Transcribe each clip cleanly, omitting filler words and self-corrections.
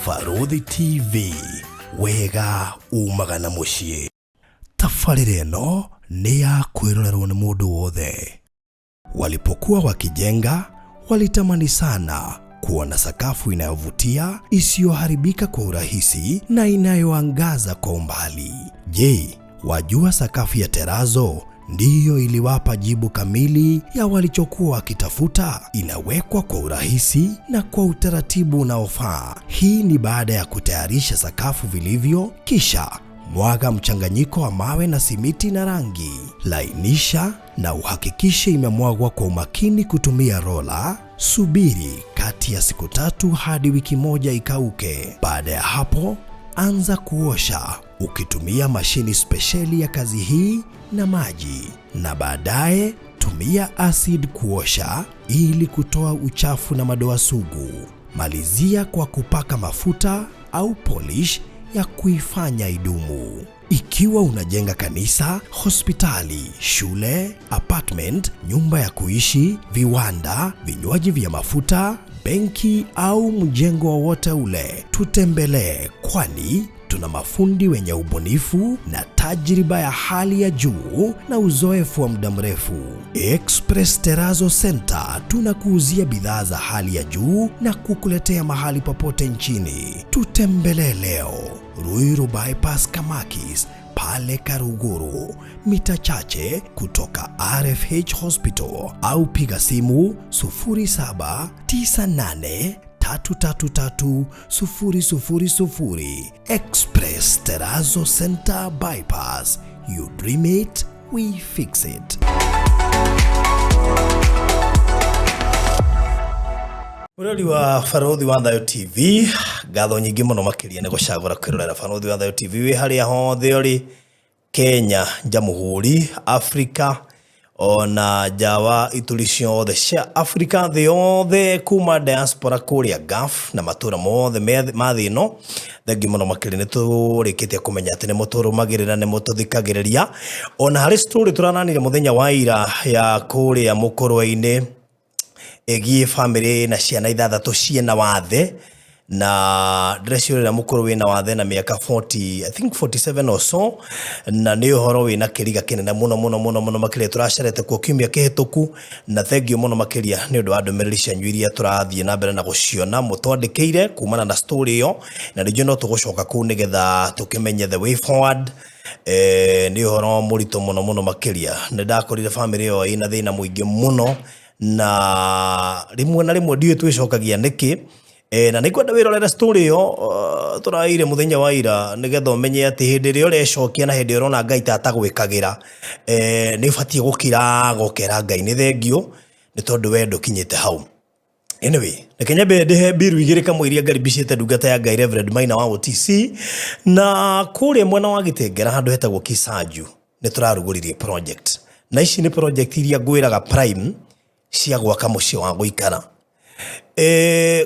Farodhi TV, wega umaga na muciĩ. Tabarĩra ĩno nĩ ya kwĩrorerwo nĩ mũndũ wothe. Walipokuwa wakijenga, walitamani sana kuona sakafu inayovutia, isiyoharibika kwa urahisi na inayoangaza kwa umbali. Je, wajua sakafu ya terazo ndiyo iliwapa jibu kamili ya walichokuwa wakitafuta? Inawekwa kwa urahisi na kwa utaratibu unaofaa. Hii ni baada ya kutayarisha sakafu vilivyo, kisha mwaga mchanganyiko wa mawe na simiti na rangi. Lainisha na uhakikishe imemwagwa kwa umakini kutumia rola. Subiri kati ya siku 3 hadi wiki 1 ikauke. Baada ya hapo, anza kuosha ukitumia mashini spesheli ya kazi hii na maji, na baadaye tumia acid kuosha ili kutoa uchafu na madoa sugu. Malizia kwa kupaka mafuta au polish ya kuifanya idumu. Ikiwa unajenga kanisa, hospitali, shule, apartment, nyumba ya kuishi, viwanda, vinywaji vya mafuta, benki au mjengo wowote ule, tutembelee, kwani tuna mafundi wenye ubunifu na tajriba ya hali ya juu na uzoefu wa muda mrefu. Express Terazo Center tunakuuzia bidhaa za hali ya juu na kukuletea mahali popote nchini. Tutembelee leo, Ruiru Bypass Kamakis, pale Karuguru, mita chache kutoka RFH Hospital, au piga simu 0798333000. Express Terazo Center Bypass. You dream it, we fix it. Urori wa Farodhi wa Thayo TV, gatho nyingi muno makiria ni gucagura kwirorera Farodhi wa Thayo TV wi haria hothe uri Kenya, Jamhuri, Afrika, ona jawa itulicio the cia Afrika the othe kuma diaspora kuria Gulf na matura mothe mathi no. Thengi muno makiria ni turikite kumenya ati ni muturumagirira ni mututhikagiriria. Ona hari story turananire muthenya wa ira ya kuria mukorwa-ini egie family na ciana 6 ciena wathe, na dressio na mukuru wina wathe na miaka 40, I think 47 or so, na ni uhoro wina kiriga kinene muno makiria turacerete kwa kiumia kihituku. Na thengio muno makiria ni undu wa ndumiriri cianyu iria turathie na mbere na guciona mutwandikiire kumana na story yo, na ringi no tugucoka ku nigetha tukimenye the way forward. Ni uhoro murito muno makiria. Ni ndakorire family yo ina thina muingi muno, na rimwe na rimwe ndiwe twicokagia niki. Na nikwenda wirorera story yo turaire muthenya wa ira nigetha umenye ati hindi ri urecokia na hindi urona Ngai tata gwikagira ni batie gukera Ngai. Ni thengio ni tondu we ndukinyite hau. Anyway, Kenya ndihe biru igirika mwiria ngaribicite ndungata ya Ngai Reverend Maina wa OTC, na kuri mwena wa Gitengera handu hetagwo Kisaju ni turaruguririe project. Na ici ni project iria ngwiraga prime cia gwaka mucii wa guikara.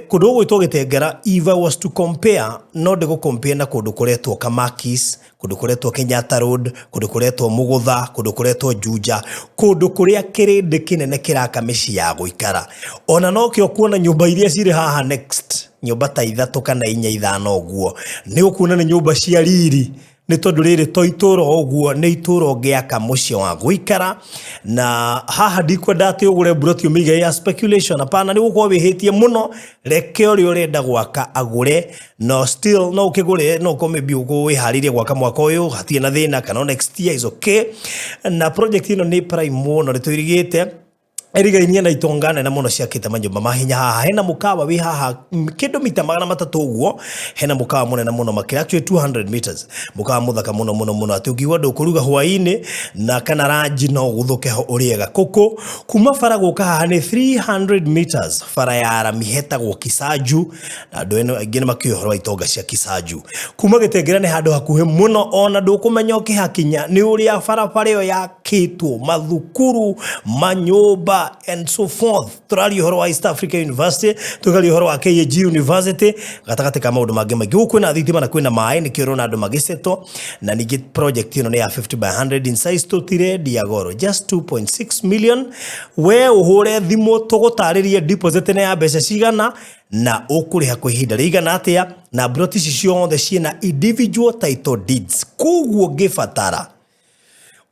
Kundu gwitwo Gitengera, if I was to compare, no ndego compare na kundu kuretwo Kamakis, kundu kuretwo Kenyatta Road, kundu kuretwo Mugutha, kundu kuretwo Juja, kundu kuria kirindi kinene kiraka micii ya guikara. Ona no kio kuona nyumba iria ciri haha next, nyumba ta 3 kana 4 5 uguo, ni ukuona ni nyumba cia riri. Ni tondu riri to ituro uguo ni ituro ngiaka mucii wa guikara. Na haha ndikwenda ati ugure broti umiga ya speculation, apana, ni gukorwo wihitie muno. Reke uri urenda gwaka agure, no still no ukigure no kome bi ugo wiharirie gwaka mwaka uyu hatie na thina kana next year is okay. Na project ino ni prime muno ritwirigite erigainie na itongane na muno ciakite manyumba mahinya haha. Hena mukawa wi haha kindu mita 300 uguo. Hena mukawa munene muno makira, actually 200 meters. Mukawa muthaka muno ati ukiwa ndukuruga hwaini na kana ranji no guthuke ho uriega kuku. Kuma fara guka haha ni 300 meters fara ya arami hetagwo Kisaju, na andu eno ingine makiohoro itonga cia Kisaju. Kuma Gitengera ni handu hakuhe muno, ona ndukumenya ukihakinya ni uria fara yo yakitwo mathukuru, manyumba, and so forth. Turari horo wa East Africa University, tukari horo wa KAG University, gatagate kama maundu mangĩ maingĩ. Gũkwĩ na thitima na kwĩna maĩ nĩkĩo ũrona andũ magĩcetwo, na ningĩ project ĩno nĩ ya 50 by 100 in size tũtire Diagoro just 2.6 million. We ũhũre thimũ tũgũtarĩrie deposit nĩ ya mbeca cigana na ũkũrĩha kwa ihinda rĩigana atĩa, na broti ici ciothe ciĩna individual title deeds. Koguo ngĩbatara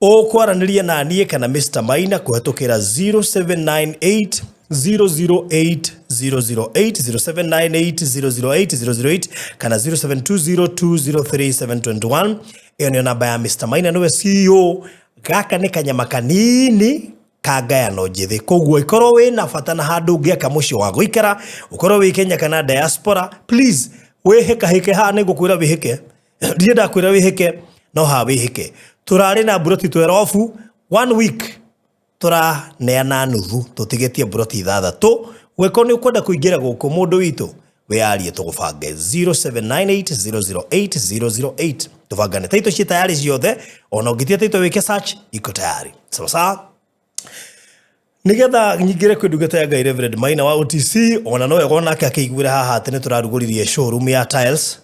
ũkwaranĩria na niĩ kana Mr. Maina kũhetũkĩra 0798 008 008 0798 008 008 kana 0720203721. Ĩyo nĩyo namba ya Mr. Maina, nĩwe CEO. Gaka nĩ kanyama kanini kangayano njĩthĩ. Koguo ikorwo wĩna bata na handũ ũngĩaka mũciĩ wa gũikara, ũkorwo wĩ Kenya kana diaspora, please wĩhĩkahĩke haha nĩngũkwĩra wĩhĩke. Ndiĩ ndakwĩra wĩhĩke, no haha wĩhĩke. Turarĩ na broti 12 1 week turaneana nuthu tutigetie broti 6. Weko nĩ ũkwenda kũingĩra gũkũ mũndũ witũ wearie tũgũbange 0798 008 008. Tũbangane taito ci tayari ciothe, ona ũngĩtia taito wĩke search iko tayari. Sawa. Nigetha nyingire kwĩ ndungata ya Ngai Reverend Maina wa OTC, ona no wega onake akĩiguĩra haha atĩ nĩ tũrarugũririe showroom ya tiles,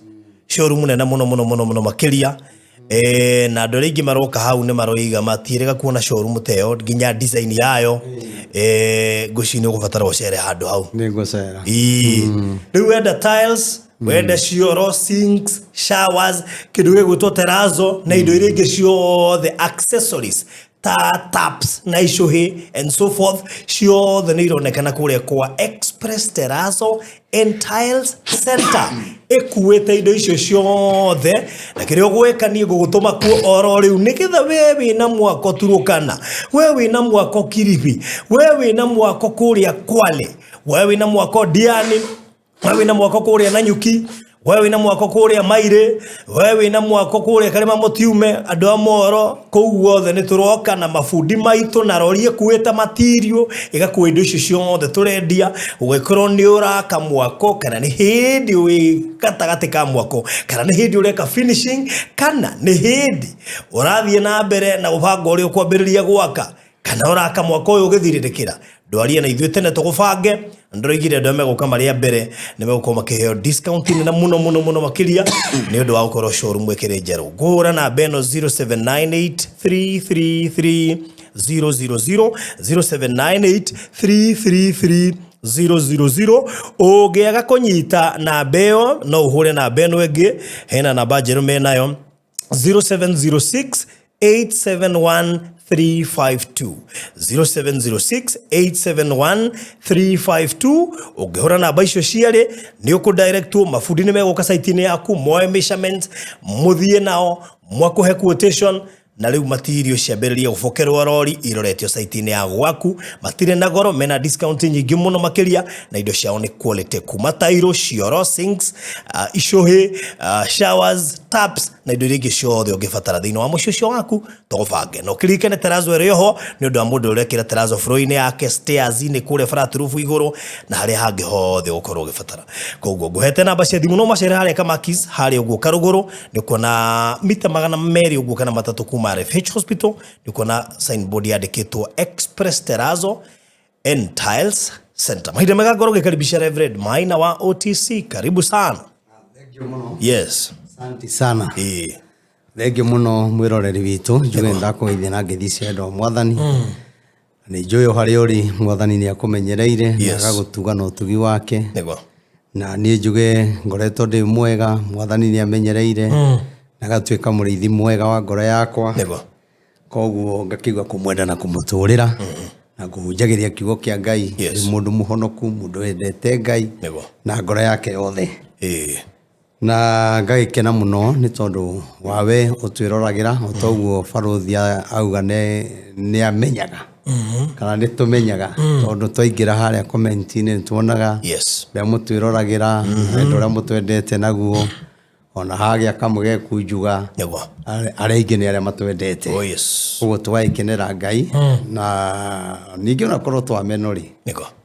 showroom nene mũno makĩria. Na andũ arĩa aingĩ maroka hau nĩ maroiga matiĩrĩga kuona showroom teo nginya design yayo. Ngũcinĩ ũgũbatara ũcere handũ hau. Nĩ ngũcera. Rĩu wenda tiles, wenda cioro, sinks, showers, kĩndũ gĩgwĩtwo terrazzo na indo iria ingĩ ciothe, accessories taps na icũhĩ and so forth, ciothe nĩ ironekana kũrĩa kwa Express Terrazzo and Tiles Center. Ĩkuĩte indo icio ciothe, na kĩrĩa ũgwĩka niĩ ngũgũtũma kuo oro rĩu nĩgetha we wĩna mwako Turukana, we wĩna mwako Kilifi, we wĩna mwako kũrĩa Kwale, we wĩna mwako Diani, we wĩna mwako kũrĩa Nanyuki, we wĩna mwako kũrĩa Maire, we wĩna mwako kũrĩa Karema Mũtiume, andũ a Moro, kũu guothe nĩ tũroka na mabundi maitũ na rori ĩkuĩte material ĩgakuua indo icio ciothe tũrendia. Ũgĩkorwo nĩ ũraka mwako kana nĩ hĩndĩ wĩ gatagatĩ ka mwako kana nĩ hĩndĩ ũreka finishing kana nĩ hĩndĩ ũrathiĩ na mbere na ũbanga ũrĩa ũkwambĩrĩria gwaka kana ũraka mwako ũyũ ũgĩthirĩrĩkĩra, ndwarie na ithuĩ tene tũgũbange. Ndĩroigire andũ megũka marĩa mbere nĩ megũkorwo makĩheo discount nene mũno makĩria nĩ ũndũ wa gũkorwo showroom ĩkĩrĩ njerũ. Ngũhũra namba ĩno 0798 333 000 0798 333 000. Ũngĩaga kũnyita namba ĩyo no ũhũre namba ĩno ĩngĩ, hena namba njerũ menayo 0706 871 352 0706 871 352. Ũngĩhũra namba icio ciarĩ nĩ ũkũdirectwo, mabundi nĩ megũka site-inĩ yaku, moe measurement, mũthiĩ nao, mwakũhe quotation, na rĩu material ciambĩrĩria gũbokerwo rori iroretio site-inĩ ya gwaku. Matirĩ na goro, mena discount nyingĩ mũno makĩria, na indo ciao nĩ quality kuma tairo, cioro, sinks, icũhĩ, showers, taps na indo iria ingĩ ciothe ũngĩbatara thĩinĩ wa mũciĩ ũcio waku tũgũbange. Na ũkĩririkane terrazzo ĩrĩ ho nĩ ũndũ wa mũndũ ũrekĩra terrazzo floor-inĩ yake, stairs-inĩ kũrĩa flat roof igũrũ na harĩa hangĩ hothe ũkorwo ũgĩbatara. Koguo ngũhete namba cia thimũ, no macere harĩa Kamakis harĩa ũguo karũgũrũ, nĩ kuona mita 200 ũguo kana 3 kuma RFH Hospital, nĩ kuona signboard yandĩkĩtwo Express Terrazzo and Tiles Center. Mahinda mega ngoro gĩkaribisha Reverend Maina wa OTC, karibu sana. Thank you muno. Yes. Asante sana. Thank you muno mwĩroreri witũ, njuge ndakũgeithia na ngeithi cia endo mwathani. Nĩ njũĩ harĩa ũrĩ mwathani nĩ akũmenyereire na agagũtuga na ũtugi wake. Na niĩ njuge ngoretwo ndĩ mwega, mwathani nĩ amenyereire na agatuĩka mũrĩithi mwega wa ngoro yakwa. Koguo ngakĩigua kũmwenda na kũmũtũũrĩra na kũhunjagĩria kiugo kĩa Ngai, nĩ mũndũ mũhonoku, mũndũ wendete Ngai na ngoro yake yothe. Na ngagĩkena mũno nĩ tondũ wawe ũtwĩroragĩra ũtoguo barũthi auga nĩ amenyaga kana nĩ tũmenyaga tondũ twaingĩra harĩa comment-inĩ nĩ tuonaga rĩa mũtwĩroragĩra wendo ũrĩa mũtwendete naguo, ona hagĩa kamwe gekunjuga arĩa aingĩ nĩ arĩa matwendete. Ũguo tũgagĩkenera Ngai na ningĩ onakorwo twameno rĩ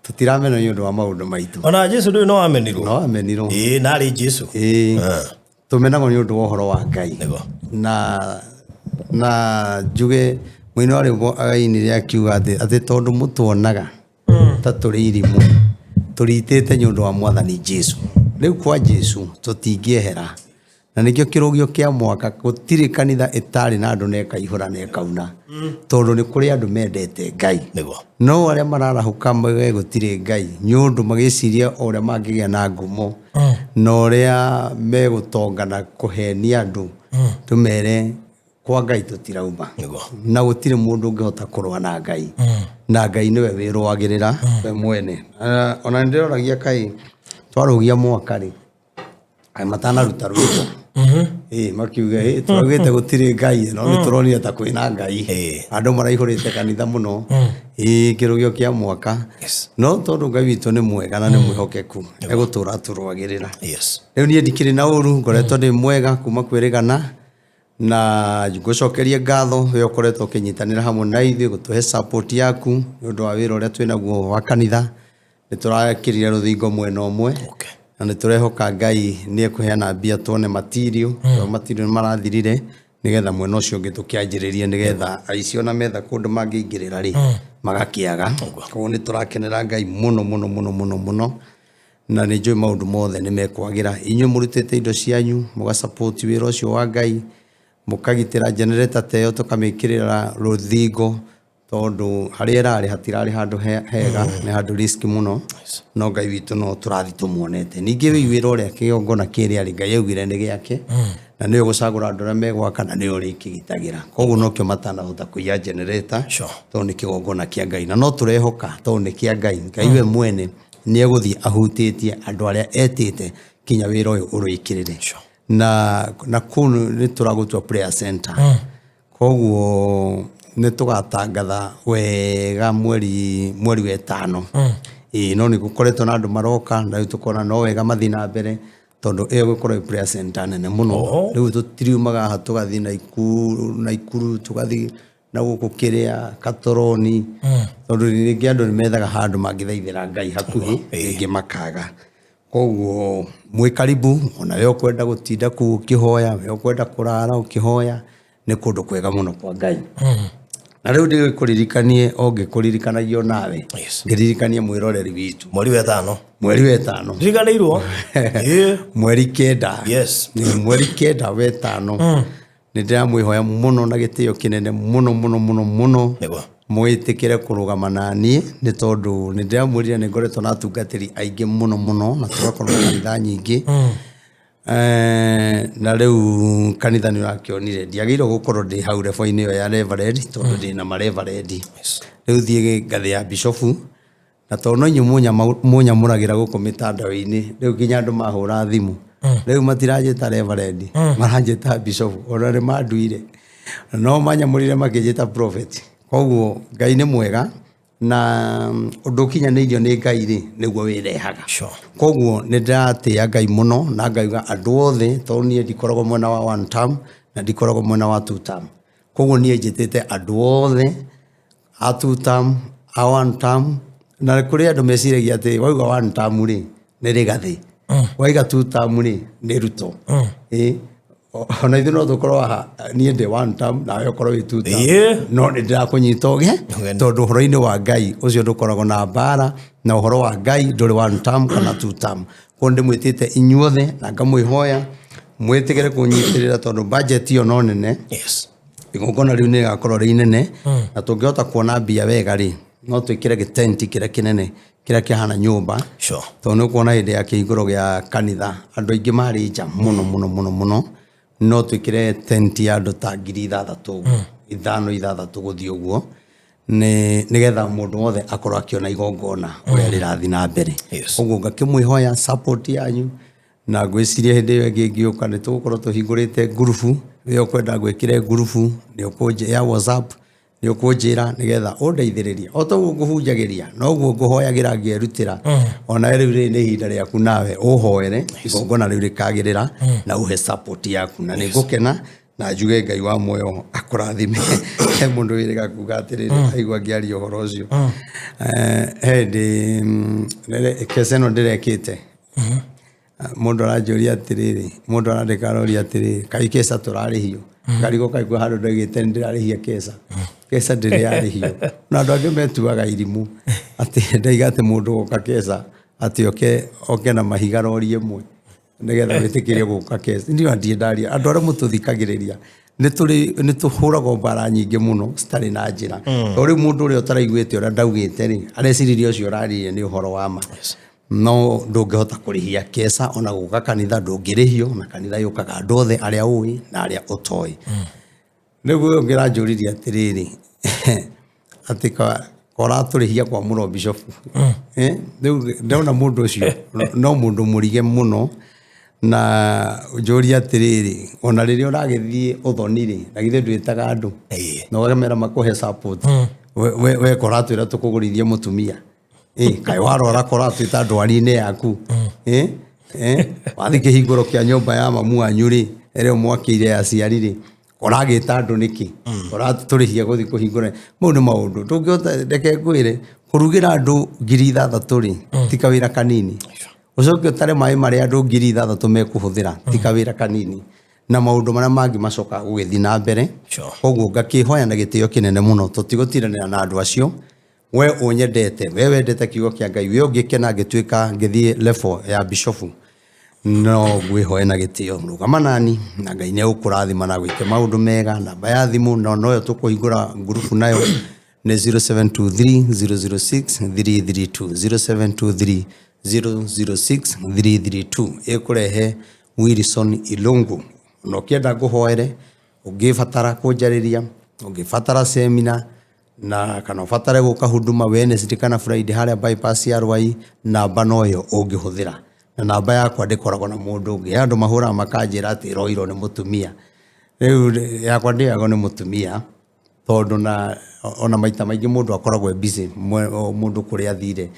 tutirameno nĩ ũndũ wa maũndũ maitũ. Ona Jesu ndũĩ no amenirwo. No amenirwo. Narĩ Jesu. Tũmenagwo nĩ ũndũ wa ũhoro wa Ngai. Na njuge mwino ari bo againire akiuga ati tondu mutuonaga ta turi irimu turitite nyundu wa mwathani Jesu riu kwa Jesu tutingiehera na nikio kirugio kia mwaka gutiri kanitha itari na andu neka ihura neka una tondu ni kuri andu mendete Ngai no aria mararahuka mwe gutiri Ngai nyundu magiciria oria mangigia na ngumo no aria megutongana kuhenia andu tumere kwa Ngai tutirauma na gutiri mundu ungihota kurwa na Ngai na Ngai niwe wirwagirira we mwene ona ndiroragia kai twarugia mwaka ri ai matana ruta rwito makiuga turagite gutiri Ngai no ni turonia ta kwina Ngai andu maraihurite kanitha muno kirugio kia mwaka no tondu Ngai witu ni mwega na ni mwihokeku egutura turwagirira riu nie ndikiri na uru ngoretwo ndi mwega kuma kwirigana na ngucokerie ngatho we ukoretwo kinyitanira hamwe na ithuĩ gutuhe support yaku nundu wa wira uria twinaguo wa kanitha ni turakirire ruthingo mwena umwe na ni turehoka Ngai ni ekuheana mbia tuone material marathirire nigetha mwena ucio ungi tukianjiririe nigetha aicio na metha kundu mangiingirira ri magakiaga koguo ni turakenera Ngai muno muno muno muno muno na ni njui maundu mothe ni mekwagira inyuĩ murutite indo cianyu muga support wira ucio wa Ngai mukagitira generator teyo tukamikirira ruthingo tondu haria rari hatirari handu hega ni handu risk muno no Ngai witu no turathi tumuonete ningi wira uria kiongona kiri ari Ngai augire ni giake na ni ugucagura andu aria megwaka na ni uri kigitagira koguo no kio matana hota kuya generator tondu ni kiongona kia Ngai na no turehoka tondu ni kia Ngai Ngai we mwene ni eguthi ahutitie andu aria etite kinya wira uyu urikirire na kunu ni turagutwa prayer center koguo ni tugatangatha wega mweri wetano no ni gukoretwo na andu maroka na tukona no wega mathina mbere tondu gukorwo prayer center nene muno riu tutiriumaga tugathi na ikuru tugathi na guku kiria Katoroni tondu ringi andu ni methaga handu mangithaithira Ngai hakuhi ringi makaga koguo mwi karibu ona we ukwenda gutinda ku ukihoya we ukwenda kurara ukihoya ni kundu kwega muno kwa Ngai na riu ndi kuririkanie ongikuririkanayo nawe ngiririkanie mwiroreri witu mweri wetano ndirikanirwo mweri kenda mweri kenda wetano ni ndiramwihoya muno na gitio kinene muno muno muno muno mwitikire kurugama nani ni tondu ni ndiramwirire ni ngoretwo na atungatiri aingi muno muno na turakorwo na kanitha nyingi na riu kanitha ni urakionire ndiagirwo gukorwo ndi hau revo-ini yo ya reverend tondu ndi na mareverend riu thie ngathi ya bishofu na tondu inyu munyamuragira guku mitandao-ini riu kinya andu mahura thimu riu matirajita reverend maranjita bishofu ona ni manduire no manyamurire makijita prophet koguo Ngai ni mwega na undu kinyanirio ni Ngai ri niguo wirehaga koguo ni ndiratia Ngai muno na ngaiga andu othe tondu nie ndikoragwo mwena wa one term na ndikoragwo mwena wa two term koguo nie njitite andu othe a two term a one term na kuri andu meciragia ati wauga one term ri ni rigathi waiga two term ri ni ruto ona ithu no tukorwo nie ndi one term na yo korwo two term no ni ndirakunyita uge tondu horo-ini wa Ngai ucio ndukoragwo na mbara na uhoro wa Ngai nduri one term kana two term ko ndi mwitite inyuothe na ngamwihoya mwitigire kunyitirira tondu budget yo no nene igongona riu ni gakorwo ri nene na tungihota kuona mbia wega ri no twikire gitenti kiria kinene kiria kihana nyumba tondu kuona hindi ya kihinguro gia kanitha andu aingi mari nja muno muno muno muno no twikire tenti ya andu ta 6,000 5,000 guthii uguo nigetha mundu wothe akorwo akiona igongona uria rirathi na mbere uguo ngakimwihoya support yanyu na ngwiciria hindi iyo ingi ngiuka ni tugukorwo tuhingurite ngurubu we ukwenda gwikire ngurubu ni ukunje ya WhatsApp ni ukunjira nigetha undeithiriria o toguo nguhunjagiria no guo nguhoyagira ngierutira ona riu ri ni ihinda riaku nawe uhoere igongona riu rikagirira na uhe support yaku na ni ngukena na njuge Ngai wa moyo akurathime he mundu wiriga kuga atiriri aigua ngiaria uhoro ucio ndi keseno ndirekite mundu aranjuria atiriri mundu arandikaroria atiriri kai kesa turarihio ngarigo kai kwa handu ndagite ndirarihia kesa ndirarihio na andu angi metuaga irimu ati ndaiga ati mundu goka kesa ati oke na mahiga rori imwe nigetha witikirie guka kesa ndio ndiendaria andu aria mututhikagiriria ni tuhuragwo mbara nyingi muno stari na njira tori mundu uri utaraiguite uria ndaugite ri areciriria ucio uraririe ni uhoro wa ma no ndungihota kurihia kesa ona guka kanitha ndungirihio na kanitha yukaga andu othe aria ui na aria utoi niguo ngiranjuriria atiriri ati kora turihia kwa muno bishop ndona mundu ucio no mundu murige muno na njuri atiriri ona riria uragithie uthoni ri na githe ndwitaga andu no wagemera makuhe support we kora twira tukugurithie mutumia kai warora kora twita ndwari-ini yaku wathi kihinguro kia nyumba ya mamu wanyu ri ere mwakire aciari ri oragita andu niki oraturihia guthi kuhingura mau ni maundu tungihota reke ngwire kurugira andu 6,000 ri tika wira kanini ucoke utare mai mari andu 6,000 mekuhuthira tika wira kanini na maundu maria mangi macoka gugithi na mbere koguo ngakihoya na gitio kinene muno tutigutiranira na andu acio we unyendete we wendete kiugo kia Ngai we ungikena ngituika ngithie level ya bishofu no gwihoe na gitio rugama nani na Ngai ni ukurathima na gwike maundu mega namba ya thimu no tukuhingura group nayo ni 0723 006 332 ikurehe Wilson Ilungu no kienda nguhoere ungifatara kunjariria ungifatara seminar na kana ufatare guka huduma Wednesday kana Friday haria bypass ya Rwai namba noyo ungihuthira na namba yakwa ndikoragwo na mundu ungi andu mahura makanjira ati roiro ni mutumia riu yakwa ndiago ni mutumia tondu na ona maita maingi mundu akoragwo busy mundu kuria thire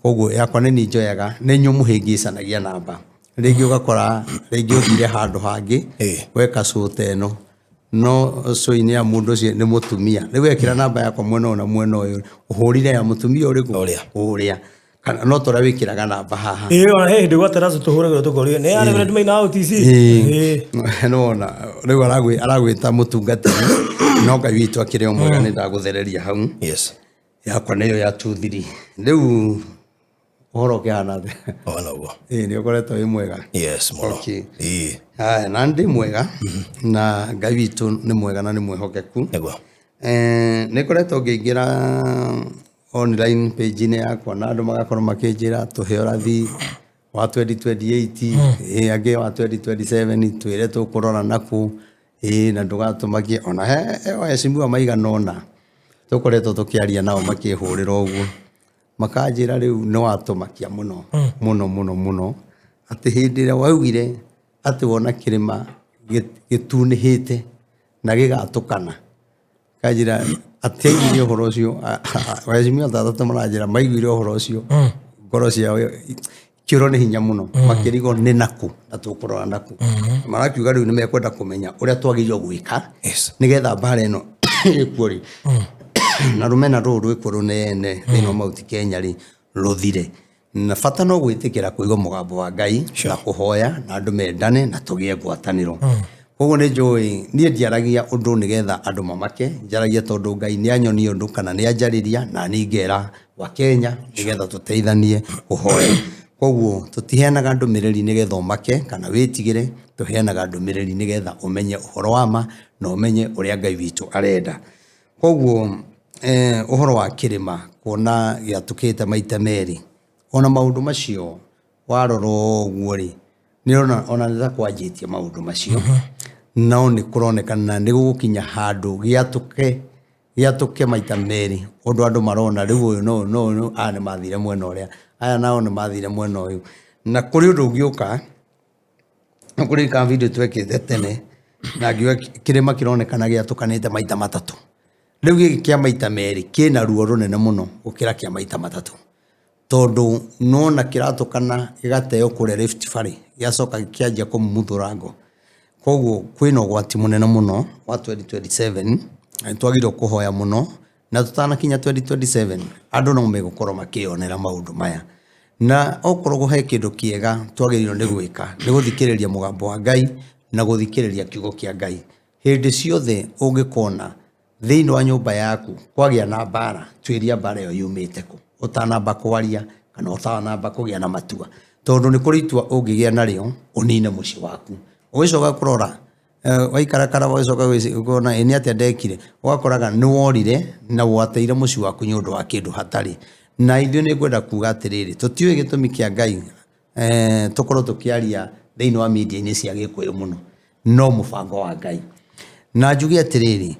koguo yakwa ni njoyaga ni nyumuhingicanagia namba ringi ugakora ringi uthire handu hangi weka suite no no soini ya mundu cio ni mutumia riu wekira namba yakwa mwena ona mwena uyu uhurire ya mutumia uriku uria kana no tora wikiraga namba haha ona ndigwa tarazo tuhuragwo tukorie ni ara red main out ici no na riu aragwita mutungatiri no Ngai witu akire omwega ni ndaguthereria hau yakwa niyo ya 2-3 riu uhoro kihana ona guo ni ukoretwo wi mwega muno na ndi mwega na Ngai witu ni mwega na ni mwehokeku ni koretwo ngiingira online page ni yakwa na andu magakorwo makinjira tuhe rathi wa 2028 age wa 2027 twire tukurora naku na ndugatumakie ona he simu maiga nona tukoretwo tukiaria nao makihurira uguo makanjira riu no watumakia muno muno ati hindi ria waugire ati wona kirima gitunihite na gigatukana kanjira ati aigire uhoro ucio wazimia thatatu maranjira maigire uhoro ucio ngoro ciao kiro ni hinya muno makirigo ni naku na tukurora naku marakiuga riu ni mekwenda kumenya uria twagirio gwika nigetha mbara ino ikuri na rumena ruru ikuru nene thino Mount Kenya ri ruthire na fata no gwitikira kuigo mugambo wa Ngai na kuhoya na andu mendane na tugie ngwataniro koguo ni njui nie ndiaragia undu nigetha andu mamake njaragia tondu Ngai ni anyoni undu kana ni anjariria na ningera wa Kenya nigetha tuteithanie kuhoya koguo tutiheanaga ndumiriri nigetha umake kana witigire tuheanaga ndumiriri nigetha umenye uhoro wa ma na umenye uria Ngai witu arenda koguo uhoro wa kirima kuona giatukite maita meri ona maundu macio waroro guo ri ni ona nza kwanjitie maundu macio no ni kuronekana ni gukinya handu giatuke maita meri undu andu marona riu uyu no ane mathire mwena uria aya nao ni mathire mwena uyu na kuri undu ugiuka na kuri ka video twekite tene na ngiwa kirima kironekana giatukanite maita matatu riu giki kia maita meri kina ruo runene muno gukira kia maita matatu tondu nona kiratukana gigateo kure Rift Valley giacoka kianjia kumuthurango koguo kwina ugwati munene muno wa 2027 twagirwo kuhoya muno na tutana kinya 2027 andu no megukorwo makionera maundu maya na okorwo he kindu kiega twagĩrĩirwo nĩ gwĩka nĩ gũthikĩrĩria mũgambo wa Ngai na gũthikĩrĩria kiugo kĩa Ngai. Hĩndĩ ciothe ũngĩkona thĩinĩ wa nyũmba yaku kwagĩa na mbara, twĩria mbara ĩyo yumĩte kũ, ũtanamba kwaria kana ũtanamba kũgĩa na matua, tondũ nĩ kũrĩ itua ũngĩgĩa narĩo ũnine mũciĩ waku. Ũgĩcoka kũrora waikarakara ũgĩcoka ũkona nĩ atĩa ndekire, ũgakoraga nĩ worire na wateire mũciĩ waku nĩ ũndũ wa kĩndũ hatarĩ. Na ithuĩ nĩ ngwenda kuga atĩrĩrĩ, tũtiũĩ gĩtũmi kĩa Ngai tũkorwo tũkĩaria thĩinĩ wa media-inĩ cia Gĩkũyũ mũno, no mũbango wa Ngai. Na njuge atĩrĩrĩ,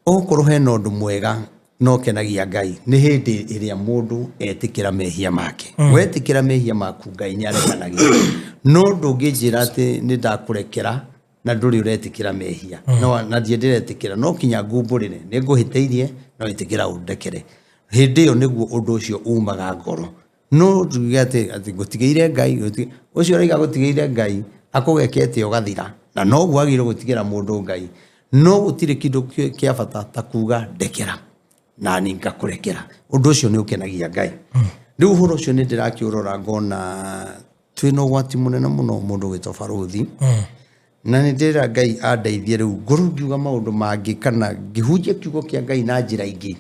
okorwo hena ũndũ mwega no kenagia Ngai nĩ hĩndĩ ĩrĩa mũndũ etĩkĩra mehia make. Wetĩkĩra mehia maku Ngai nĩ arekanagia. No ndũngĩnjĩra atĩ nĩ ndakũrekera na ndũrĩ ũretĩkĩra mehia. No na ndienderetĩkĩra, no kinya ngumbũrĩre nĩ ngũhĩtĩirie no wĩtĩkĩra ũndekere. Hĩndĩ ĩyo nĩguo ũndũ ũcio umaga ngoro. No njuge atĩ gũtigĩire Ngai, ũcio ũraiga gũtigĩire Ngai akũgekete ũgathira, na no gwagĩrĩirwo gũtigĩra mũndũ Ngai. No gũtirĩ kĩndũ kĩa bata ta kuga ndekera na nĩ ngakũrekera. Ũndũ ũcio nĩ ũkenagia Ngai. Rĩu ũhoro ũcio nĩ ndĩrakĩũrora ngona twĩna ũgwati mũnene mũno mũndũ gwĩtwo Barũthi. Na nĩ ndĩra Ngai andeithie rĩu ngoro ngiuga maũndũ mangĩ kana ngĩhunjia kiugo kĩa Ngai na njĩra ingĩ,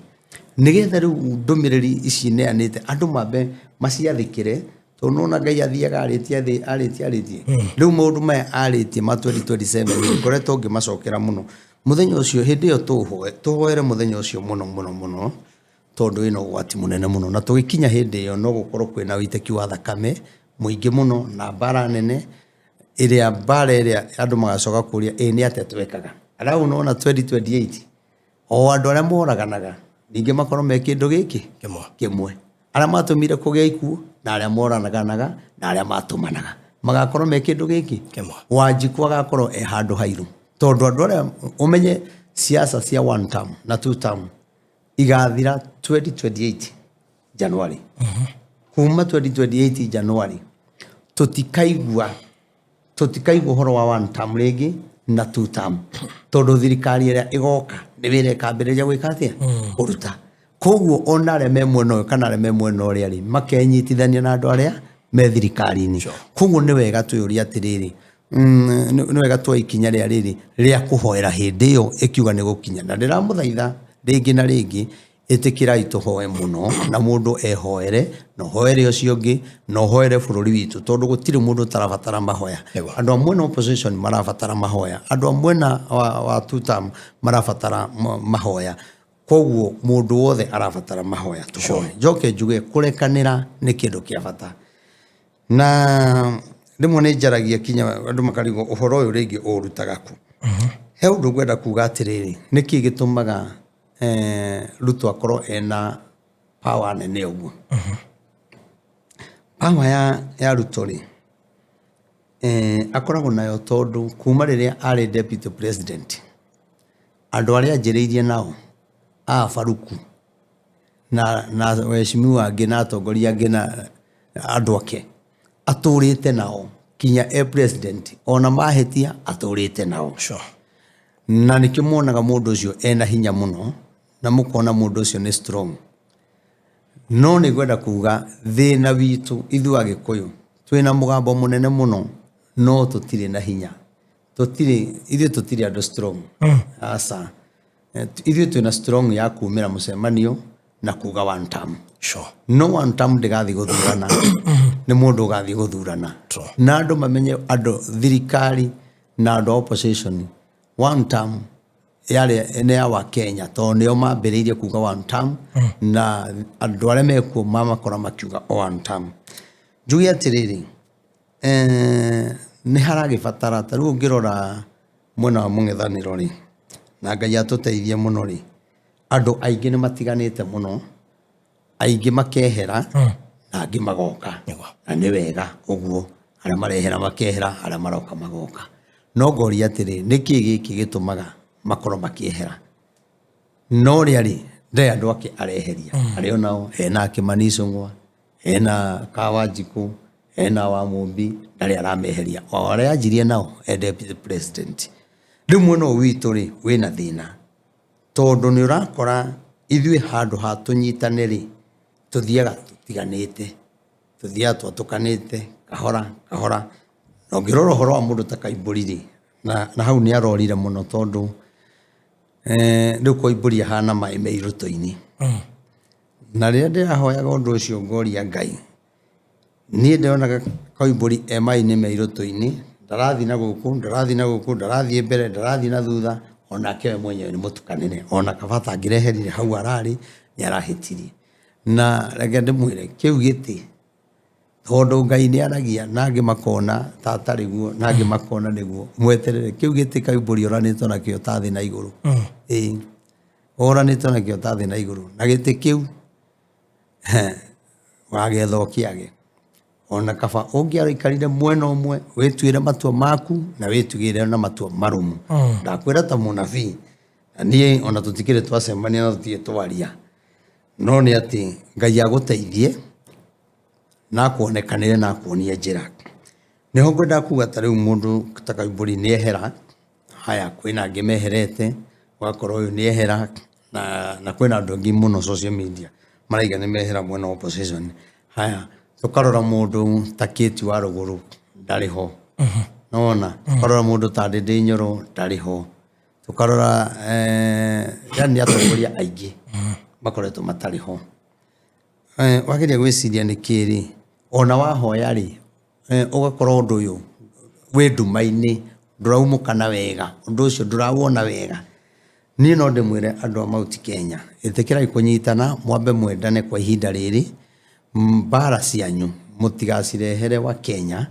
nĩgetha rĩu ndũmĩrĩri ici neanĩte andũ mambe maciathĩkĩre, tondũ nona Ngai athiaga arĩtie rĩu maũndũ maya arĩtie ma 2027 ngoretwo ngĩmacokera mũno. Mũthenya ũcio hĩndĩ ĩyo tũhoere mũthenya ũcio mũno tondũ wĩna ũgwati mũnene mũno, na tũgĩkinya hĩndĩ ĩyo no gũkorwo kwĩna ũitĩki wa thakame mũingĩ mũno na mbara nene ĩrĩa mbara ĩrĩa andũ magacoka kũria nĩ atĩa twekaga. Arabu nona 2028 o andũ arĩa moraganaga ningĩ makorwo me kĩndũ gĩkĩ kĩmwe, arĩa matũmire kũgĩa ikuũ na arĩa moranaga na arĩa matũmanaga magakorwo me kĩndũ gĩkĩ kĩmwe. Wanjiku agakorwo handũ hairu, tondũ andũ arĩa ũmenye siasa cia 1 term na 2 term igathira 2028 January. Kuma 2028 January tũtikaigua ũhoro wa 1 term rĩngĩ na 2 term, tondũ thirikari ĩrĩa ĩgoka nĩ wĩra ĩkambĩrĩria gwĩka atĩa kũruta. Koguo ona arĩa me mwena ũyũ kana arĩa me mwena ũrĩa rĩ makenyitithania na andũ arĩa me thirikari-inĩ. Koguo nĩ wega twĩũria atĩrĩrĩ, nĩ wega tuoe ikinya rĩa rĩrĩ rĩa kũhoera hĩndĩ ĩyo ĩkiuga nĩ gũkinya. Na ndĩramũthaitha rĩngĩ na rĩngĩ ĩtĩkĩrai tũhoe mũno na mũndũ ehoere na ũhoere ũcio ũngĩ na ũhoere bũrũri witũ, tondũ gũtirĩ mũndũ ũtarabatara mahoya. Andũ a mwena opposition marabatara mahoya, andũ a mwena wa 2 term marabatara mahoya. Koguo mũndũ wothe arabatara mahoya tũhoe. Njoke njuge kũrekanĩra nĩ kĩndũ kĩa bata. Na rĩmwe nĩ njaragia kinya andũ makarigwo ũhoro ũyũ rĩngĩ ũrutaga ku. He ũndũ ngwenda kuga atĩrĩrĩ, nĩkĩ gĩtũmaga Ruto akorwo ena power nene ũguo. Power ya Ruto rĩ akoragwo nayo tondũ kuma rĩrĩa arĩ deputy president andũ arĩa anjĩrĩirie nao Faruku na weshimiwa angĩ na atongoria angĩ na andũ ake atũrĩte nao kinya president ona mahĩtia atũrĩte nao. Na nĩkĩo muonaga mũndũ ũcio ena hinya mũno na mũkona mũndũ ũcio nĩ strong. No nĩ gwenda kuga thĩna witũ ithuĩ Agĩkũyũ twĩna mũgambo mũnene mũno no tũtirĩ na hinya. Ithuĩ tũtirĩ andũ strong. Aca ithuĩ twĩna strong ya kuumĩra mũcemanio na kuga 1 term. No 1 term ndĩgathiĩ gũthurana, nĩ mũndũ ũgathiĩ gũthurana. Na andũ mamenye, andũ thirikari na andũ opposition 1 term yale ene ya wa Kenya to nĩo mambĩrĩirie kuga 1 term na andũ arĩa mekuo mamakora makiuga 1 term. Njuge atĩrĩrĩ nĩ haragĩbatara ta rĩu ngĩrora mwena wa mũng'ethanĩro rĩ na Ngai atũteithie mũno rĩ, andũ aingĩ nĩ matiganĩte mũno, aingĩ makehera na angĩ magoka. Na nĩ wega ũguo, arĩa marehera makehera, arĩa maroka magoka. No ngoria atĩrĩ nĩkĩ gĩkĩ gĩtũmaga makorwo makĩehera? No rĩarĩ ndĩ andũ ake areheria arĩ onao ena Kimani Ichung'wa, ena Wanjiku, ena Wamũmbi, ndarĩ arameheria o arĩa anjirie nao deputy president. Rĩu mwena witũ rĩ wĩna thĩna, tondũ nĩ ũrakora ithuĩ handũ ha tũnyitane rĩ tũthiaga tũtiganĩte. tuthia twatukanite kahora no ngiroro horo wa mundu ta Kaimburi na hau ni arorire muno tondu riu Kaimburi hana mai me iruto-ini na ria ndirahoyaga undu ucio ngoria Ngai ni ndionaga Kaimburi mai ni me iruto-ini ndarathi na guku ndarathi mbere ndarathi na thutha ona kewe mwenyewe ni mutukanire ona kabata ngireherire hau arari ni arahitirie na reke ndimwire kiu giti tondu Ngai ni aragia nangi makona tatari guo nangi makona niguo mweterere kiu giti Kaimburi oranitwo na kio tathi na iguru oranitwo na kio tathi na iguru na giti kiu wagetho kiage ona kaba ungiara ikarire mwena umwe wituire matua maku na witugire na matua marumu ndakwira ta munabii nie ona tutikire twacemania na tutie twaria no ni ati Ngai aguteithie na kuonekanire na kuonia njira niho ngwenda kuga ta riu mundu ta Kaimburi ni ehera haya kwina ngimeherete wakorwo uyu ni ehera na kwina andu angi muno social media maraiga ni mehera mwena opposition haya tukarora mundu ta Kiti wa Ruguru ndariho nona tukarora mundu ta Ndindi Nyoro ndariho tukarora yani atongoria aingi makoretwo matariho wageria gwiciria ni kiri ona wahoya ri ugakorwo undu uyu wi nduma-ini nduraumukana wega undu ucio ndurawona wega ni no ndimwire andu a Mount Kenya itikirai kunyitana mwambe mwendane kwa ihinda riri mbara cianyu mutigacirehere wa Kenya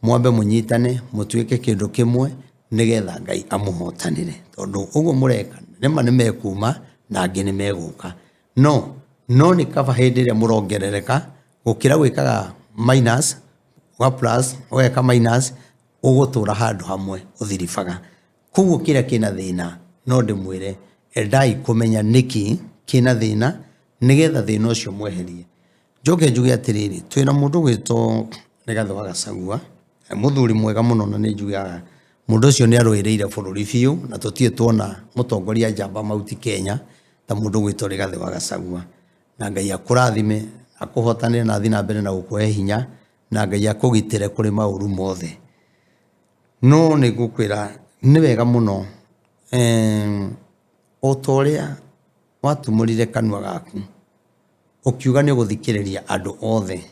mwambe munyitane mutuike kindu kimwe nigetha Ngai amuhotanire tondu uguo mureka nima ni mekuma na angi ni meguka no ni kaba hindi ria murongerereka gukira gwikaga minus wa plus weka minus ugutura handu hamwe uthirifaga kuguo kira kina thina no ndimwire endai kumenya niki kina thina nigetha thina ucio mweherie njoke njuge atiriri twina mundu gwito Rigathi wa Gachagua muthuri mwega muno na ni njugaga mundu ucio ni arwireire bururi biu na tutie tuona mutongoria njamba Mount Kenya ta mundu gwito Rigathi wa Gachagua na Ngai akurathime akuhotanire na thina mbere na gukuhe hinya na Ngai akugitire kuri mauru mothe no ni gukwira ni wega muno otoria watumurire kanwa gaku ukiuga ni guthikiriria andu othe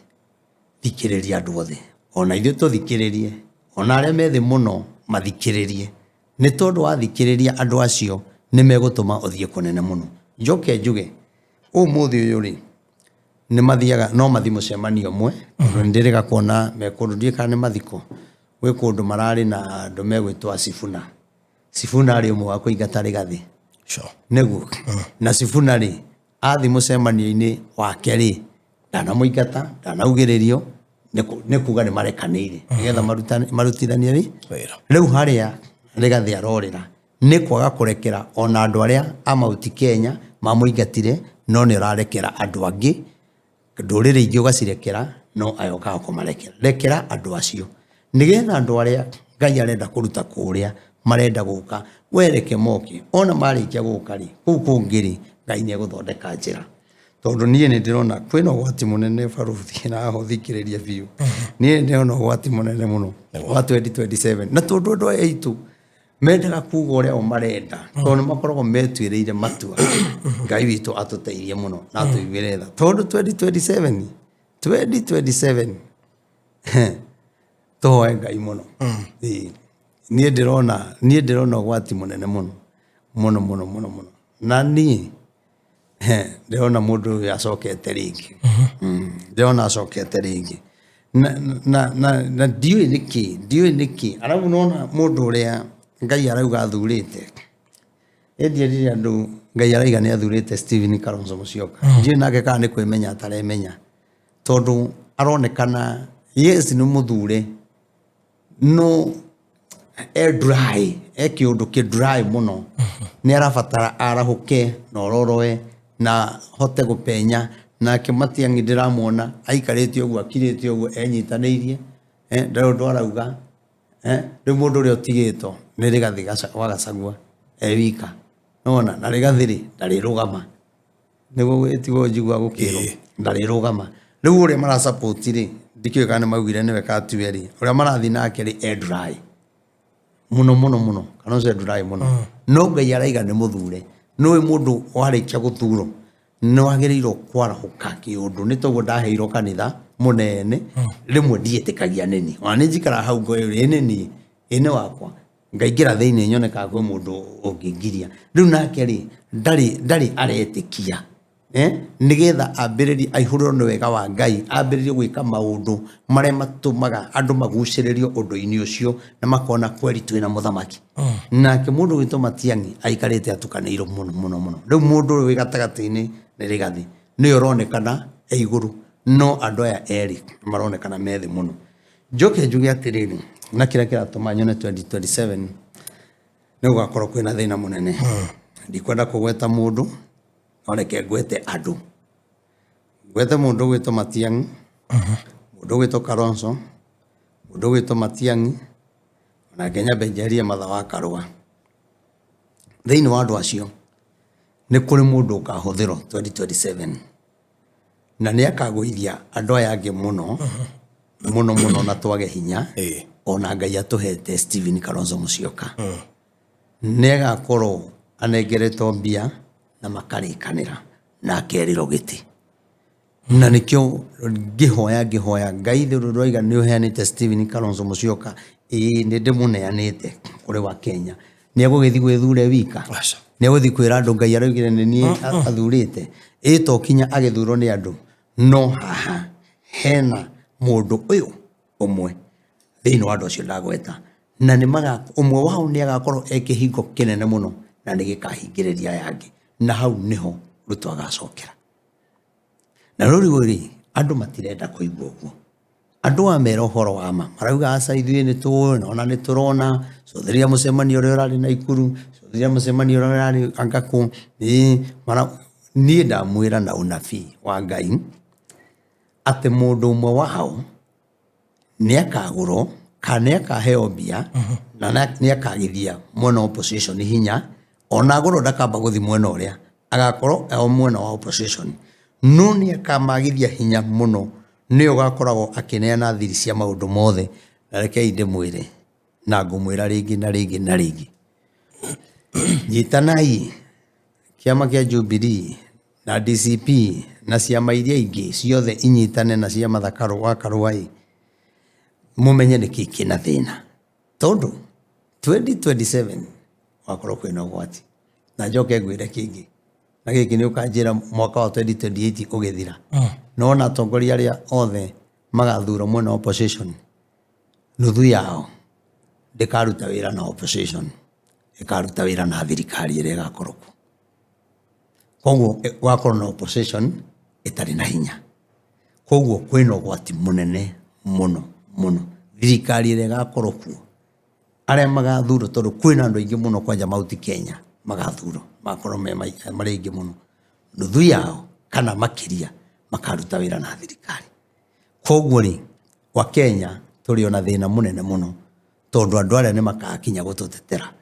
thikiriria andu othe ona ithu tuthikiririe ona aria methi muno mathikiririe ni tondu wathikiriria andu acio ni megutuma uthie kunene muno njoke njuge umuthi uyu ri ni mathiaga no mathi mucemanio mwe ndiriga kuona mekurudie kana ni mathiko gwe kundu marari na andu megwitwa Sifuna ari umwe wa kuingata Rigathi neguo na Sifuna ri athi mucemanio-ini wake ri ndana muingata ndana ugiririo ni kuga ni marekanire nigetha marutithanie ri riu haria Rigathi arorira ni kwaga kurekera ona andu aria a Mount Kenya mamuingatire no ni rarekera andu angi ndurire ingi ugacirekera no ayoka kumarekera rekera andu acio nigetha andu aria Ngai arenda kuruta kuria marenda guka wereke moki ona marikia guka ri kuu kungiri Ngai ni guthondeka njira tondu nie ni ndirona kwina gwati munene baruthi na hothikiriria biu nie ndirona gwati munene muno wa 2027 na tondu ndo eitu mendaga kuga uria o marenda tondu makoragwo metuireire matua Ngai witu atuteirie muno na tuigwire tha tondu 2027 toe Ngai muno nie ndirona gwati munene muno na nie ndirona mundu yacokete ringi ndirona acokete ringi na ndiui niki arabu nona mundu uria Ngai arauga athurite endirie andu Ngai araiga ni athurite Stephen Kalonzo Musyoka ndiui nake kana ni kwimenya ataremenya tondu aronekana yes ni muthure no dry kiundu ki dry muno ni arabatara arahuke na ororoe na hote gupenya na kimatia ngidiramona aikarite uguo akirite uguo enyitaneirie ndaro ndwarauga ri mundu ri otigito ni Rigathi wa Gachagua wika nona na Rigathi ri ndari rugama niguo gwitigo njigua gukiro ndari rugama riu uri mara support ri ndikiwe kana maugire niwe Katueli uri marathi nake ri Edrai muno kana se Edrai muno no Ngai araiga ni muthure no mundu warikia guthuro no agirirwo kwarahuka kiundu ni togo ndaheirwo kanitha munene rimwe ndietikagia nini wana njikara hau ngoyo nini ene wakwa ngaingira thiini nyoneka kwe mundu ungingiria riu nake ri ndari aretikia nigetha ambiririe aihuriro ni wega wa Ngai ambiririe gwika maundu maria matumaga andu maguciririo undu-ini ucio na makona kweli twina muthamaki nake mundu witwa Matiang'i aikarite atukanirwo muno riu mundu wi gatagati-ini ni rigathi ni uronekana iguru no andu aya eri maronekana methi muno njoke njuge atiriri na kira kiratuma nyone 2027 ni gugakorwo kwina thina munene ndikwenda kugweta mundu oreke gwete andu gwete mundu gwitwo Matiang'i mundu gwitwo Kalonzo mundu gwitwo Matiang'i na Kenya benjeria matha wa Karua thiini wa andu acio ni kuri mundu ukahuthirwo 2027 na ni akagwithia andu aya angi muno na twage hinya ona Ngai atuhete Stephen Kalonzo Musyoka ni agakorwo anengeretwo mbia na makarikanira na akerirwo giti na nikyo ngihoya Ngai thuru roiga ni uheanite Stephen Kalonzo Musyoka ni ndimuneanite kuri wa Kenya ni agugithi gwithure wika ni aguthi kwira andu Ngai araugire ni athurite to kinya agithurwo ni andu no haha hena mundu uyu umwe thiini wa andu acio ndagweta na ni maga umwe wao ni agakorwo ekihingo kinene muno na ni gikahingiriria yangi na hau niho rutu agacokera na ruri andu matirenda kuigua uguo andu amera uhoro wa ma marauga aca ithuĩ ni tuona ona ni turona cothiria mucemanio uria urari na Ikuru cothiria mucemanio uria urari Angaku ni ndamwira na unabii wa Ngai ati mundu umwe wao ni akagurwo kana akaheo mbia na ni akagithia mwena opposition hinya ona agurwo ndakamba guthi mwena uria agakorwo e mwena wa opposition no ni akamagithia hinya muno ni ugakoragwo akineana thiri cia maundu mothe na reke inde mwire na ngumwira ringi na ringi nyitanai kiama kia Jubilee na DCP na ciama iria ingi ciothe inyitane na ciama thakaru wa Karuai mumenye ni kiki na thina tondu 2027 wakorwo kwina gwati na njoke ngwire kingi na giki ni ukanjira mwaka wa 2028 ugithira no na atongoria aria othe magathura mwena opposition nuthu yao ndikaruta wira na opposition ikaruta wira na thirikari iria igakorwo koguo wakorwo na opposition itari na hinya koguo kwina ugwati munene muno thirikari iria igakorwo kuo aria magathuro tondu kwina andu aingi muno kwanja Mount Kenya magathuro makorwo mari aingi muno nuthu yao kana makiria makaruta wira na thirikari koguo ri wa Kenya turi ona thina munene muno tondu andu aria ni makakinya gututetera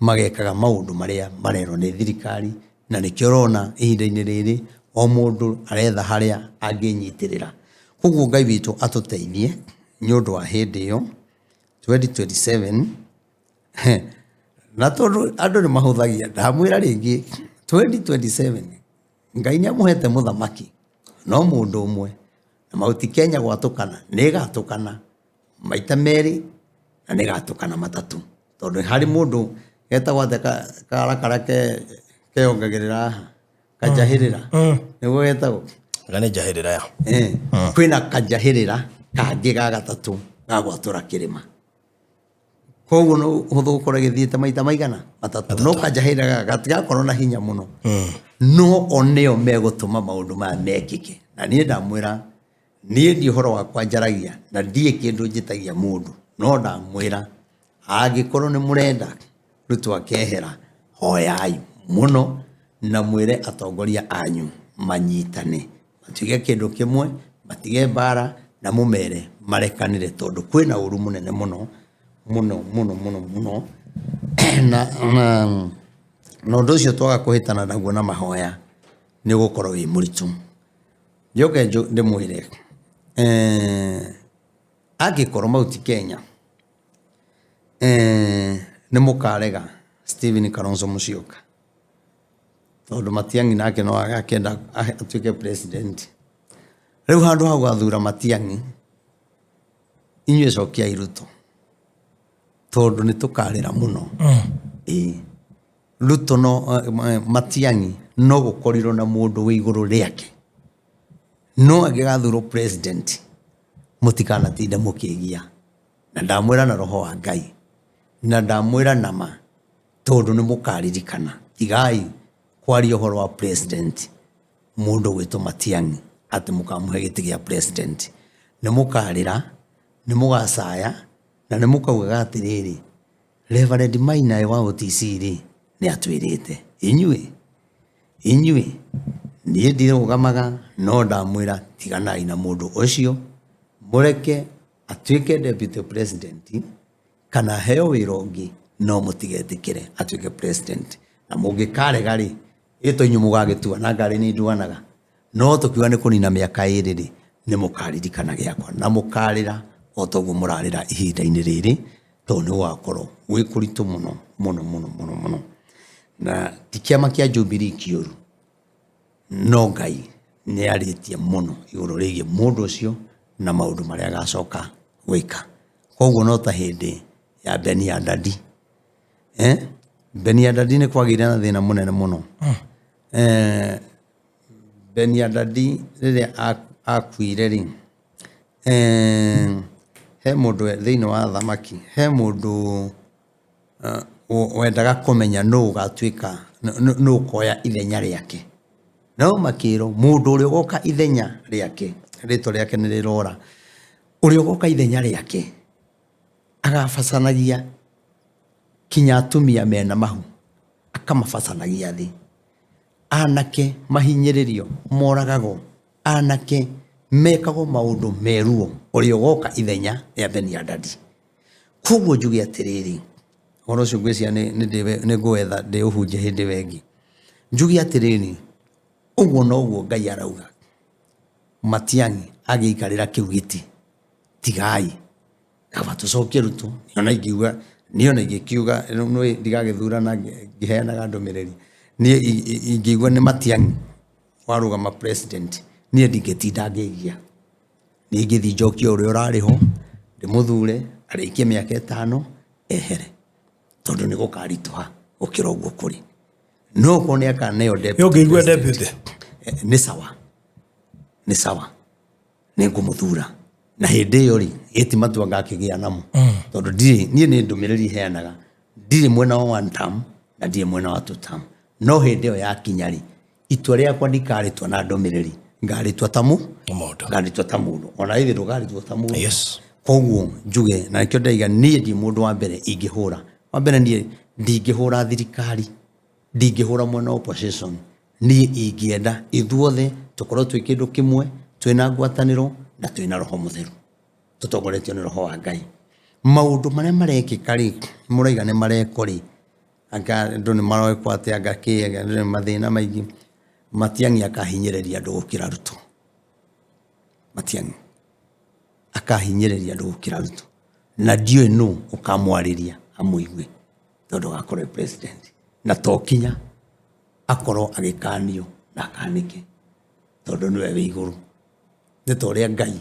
magekaga maundu maria marero ni thirikari na ni kirona ihinda-ini riri o mundu aretha haria anginyitirira koguo Ngai witu atuteithie ni undu wa hindi iyo 2027 na tondu andu ni mahuthagia ndamwira ringi 2027 Ngai ni amuhete muthamaki no mundu umwe na Mount Kenya gwatukana ni gatukana maita meri na ni gatukana matatu tondu hari mundu etagwo kara keongagirira kajahirira nigo etagwo gane jahirira ya kwina kajahirira kangi ga gatatu ga gwatura kirima koguo no huthu gukora githiite maita maigana matatu no kajahirira gatigakorwo na hinya muno no oneo megutuma maundu ma mekike na nie ndamwira nie ndi horo wakwa njaragia na ndie kindu njitagia mundu no ndamwira agikorwo ni murenda rutu akehera hoyai muno na mwire atongoria anyu manyitane matige kindu kimwe matige bara na mumere marekanire tondu kwina uru munene muno na no ndocio twaga kuhitana naguo na mahoya ni gukorwo wi muritu Joke ndimwire agikorwo mauti Kenya nĩ mũkarega Stephen Kalonzo Musyoka tondu Matiang'i nake no agakenda atuĩke president. Rĩu handũ hau gathura Matiang'i inyuĩ cokiai Ruto tondu nĩ tũkarĩra mũno. Ruto no Matiang'i no gũkorirwo na mũndũ wĩ igũrũ rĩake no angĩgathurwo president mũtikanatinda mũkĩgia, na ndamwĩra na roho wa Ngai na ndamwĩra nama tondu nĩ mũkaririkana. Tigai kwaria ũhoro wa president mũndũ gwĩtwo Matiang'i atĩ mũkamũhe gĩtĩ gĩa president. Nĩ mũkarĩra, nĩ mũgacaya na nĩ mũkaugaga atĩrĩrĩ Reverend Maina wa OTC rĩ nĩ atwĩrĩte inyuĩ niĩ ndirũgamaga no ndamwĩra tiganai na mũndũ ũcio mũreke atuĩke deputy president kana heo wĩra ũngĩ no mũtigetĩkĩre atuĩke president. Na mũngĩkarega rĩ ĩto inyuĩ mũgagĩtua na ngarĩ nĩ nduanaga no tũkiuga nĩ kũnina mĩaka ĩrĩ rĩ nĩ mũkaririkana gĩakwa na mũkarĩra o toguo mũrarĩra ihinda-inĩ rĩrĩ tondu nĩ wakorwo gwĩ kũritũ mũno. Na ti kĩama kĩa Jubilee kĩũru no Ngai nĩ arĩtie mũno igũrũ rĩgiĩ mũndũ ũcio na maũndũ marĩa agacoka gwĩka. Koguo no ta hĩndĩ ya Beni Adadi. Beni Adadi nĩ kwagĩire na thĩna mũnene mũno. Beni Adadi rĩrĩa akuire rĩ he mũndũ thĩinĩ wa thamaki he mũndũ wendaga kũmenya nũ ũgatuĩka nũ ũkoya ithenya rĩake. No makĩrwo mũndũ ũrĩa ũgoka ithenya rĩake rĩtwa rĩake nĩ rĩrora ũrĩa ũgoka ithenya rĩake agabacanagia kinya atumia mena mahu akamabacanagia thĩ. Anake mahinyĩrĩrio moragagwo, anake mekagwo maũndũ meruo ũrĩa ũgoka ithenya rĩa Beni Adadi. Koguo njuge atĩrĩrĩ ũhoro ũcio ngwĩciria nĩ ngwetha ndĩũhunje hĩndĩ wengi. Njuge atĩrĩrĩ ũguo noguo Ngai arauga Matiang'i agĩikarĩra kĩu gĩtĩ tigai kaba tũcokie Ruto. Niona ingĩkiuga nĩ ndigagĩthurana ngĩheanaga ndũmĩrĩri niĩ ingĩigua nĩ Matiang'i warũgama president niĩ ndingĩtinda ngĩgia. Niĩ ingĩthiĩ njokie ũrĩa ũrarĩ ho ndĩmũthure arĩkie mĩaka 5 ehere tondu nĩ gũkaritũha gũkĩra ũguo kũrĩ. No ũkorwo nĩ akaneo deputy ũngĩigua deputy nĩ sawa nĩ ngũmũthura na hĩndĩ ĩyo rĩ ĩti matua ngakĩgĩa namo tondu niĩ nĩ ndũmĩrĩri heanaga ndirĩ mwena wa 1 term na ndirĩ mwena wa 2 term. No hĩndĩ ĩyo yakinya rĩ itua rĩakwa ndikarĩtwa na ndũmĩrĩri ngarĩtwa ta mũndũ ona ithe ndũgarĩtwa ta mũndũ. Koguo njuge na nĩkĩo ndaiga niĩ ndi mũndũ wa mbere ingĩhũra. Wa mbere niĩ ndingĩhũra thirikari, ndingĩhũra mwena opposition. Niĩ ingĩenda ithuothe tũkorwo twĩ kĩndũ kĩmwe twĩna ngwatanĩro na twĩna roho mũtheru tũtongoretio nĩ roho wa Ngai. Maũndũ marĩa marekĩka rĩ mũraiga nĩ marekwo rĩ anga ndũ nĩ maroekwo atĩ anga kĩega nĩ mathĩna maingĩ. Matiang'i akahinyĩrĩria andũ gũkĩra Ruto. Matiang'i akahinyĩrĩria andũ gũkĩra Ruto na ndiũĩ nũ ũkamwarĩria amũigue tondu gakorwo president na tokinya akorwo agĩkanio na akanĩke tondu nĩwe wĩ igũrũ. Nĩ ta ũrĩa Ngai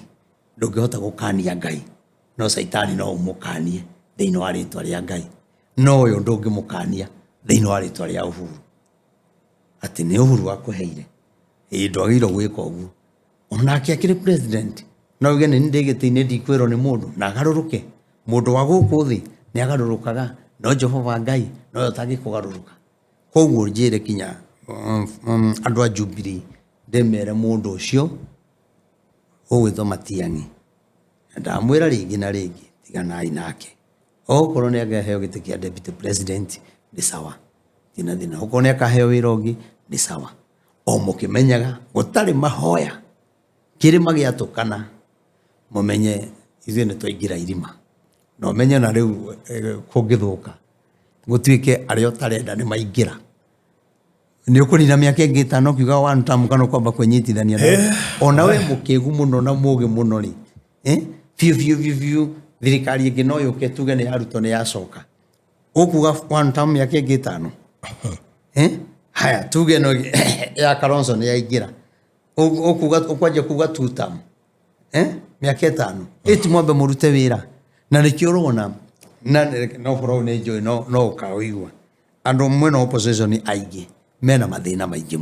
ndũngĩhota gũkania Ngai no Saitani no ũmũkanie thĩinĩ wa rĩtwa rĩa Ngai no ũyũ ndũngĩmũkania thĩinĩ wa rĩtwa rĩa Uhuru atĩ nĩ Uhuru akũheire ndwagĩrĩirwo gwĩka ũguo. Onake akĩrĩ president no uge nĩ ndĩgĩtĩ-inĩ ndikwĩrwo nĩ mũndũ na agarũrũke. Mũndũ wa gũkũ thĩ nĩ agarũrũkaga no Jehova Ngai no ũtangĩkũgarũrũka. Koguo njĩre kinya andũ a Jubilee ndemere mũndũ ũcio ũgwĩtwo Matiang'i ndamwĩra rĩngĩ na rĩngĩ tiganai nake. Okorwo nĩ akaheo gĩtĩ kĩa deputy president nĩ sawa tina thina. Okorwo nĩ akaheo wĩra ũngĩ nĩ sawa. O mũkĩmenyaga gũtarĩ mahoya kĩrĩma gĩatũkana mũmenye ithuĩ nĩ twaingĩra irima no menye na rĩu kũngĩthũka gũtuĩke arĩa ũtarenda nĩ maingĩra ni ukurina miaka ingi 5 kiuga one term kana kwamba kwenyitithania ona we mukigu muno na mugi muno ri fiu thirikari ingi no yuke tuge ni aruto ni yacoka ukuga one term miaka ingi 5 haya tuge no ya Kalonzo ni yaingira ukuga ukwaje kuga two term miaka 5 eti mwambe murute wira na nikio rona na no bro ne joy no kawiwa andu mwena opposition aigi mena mathina maingi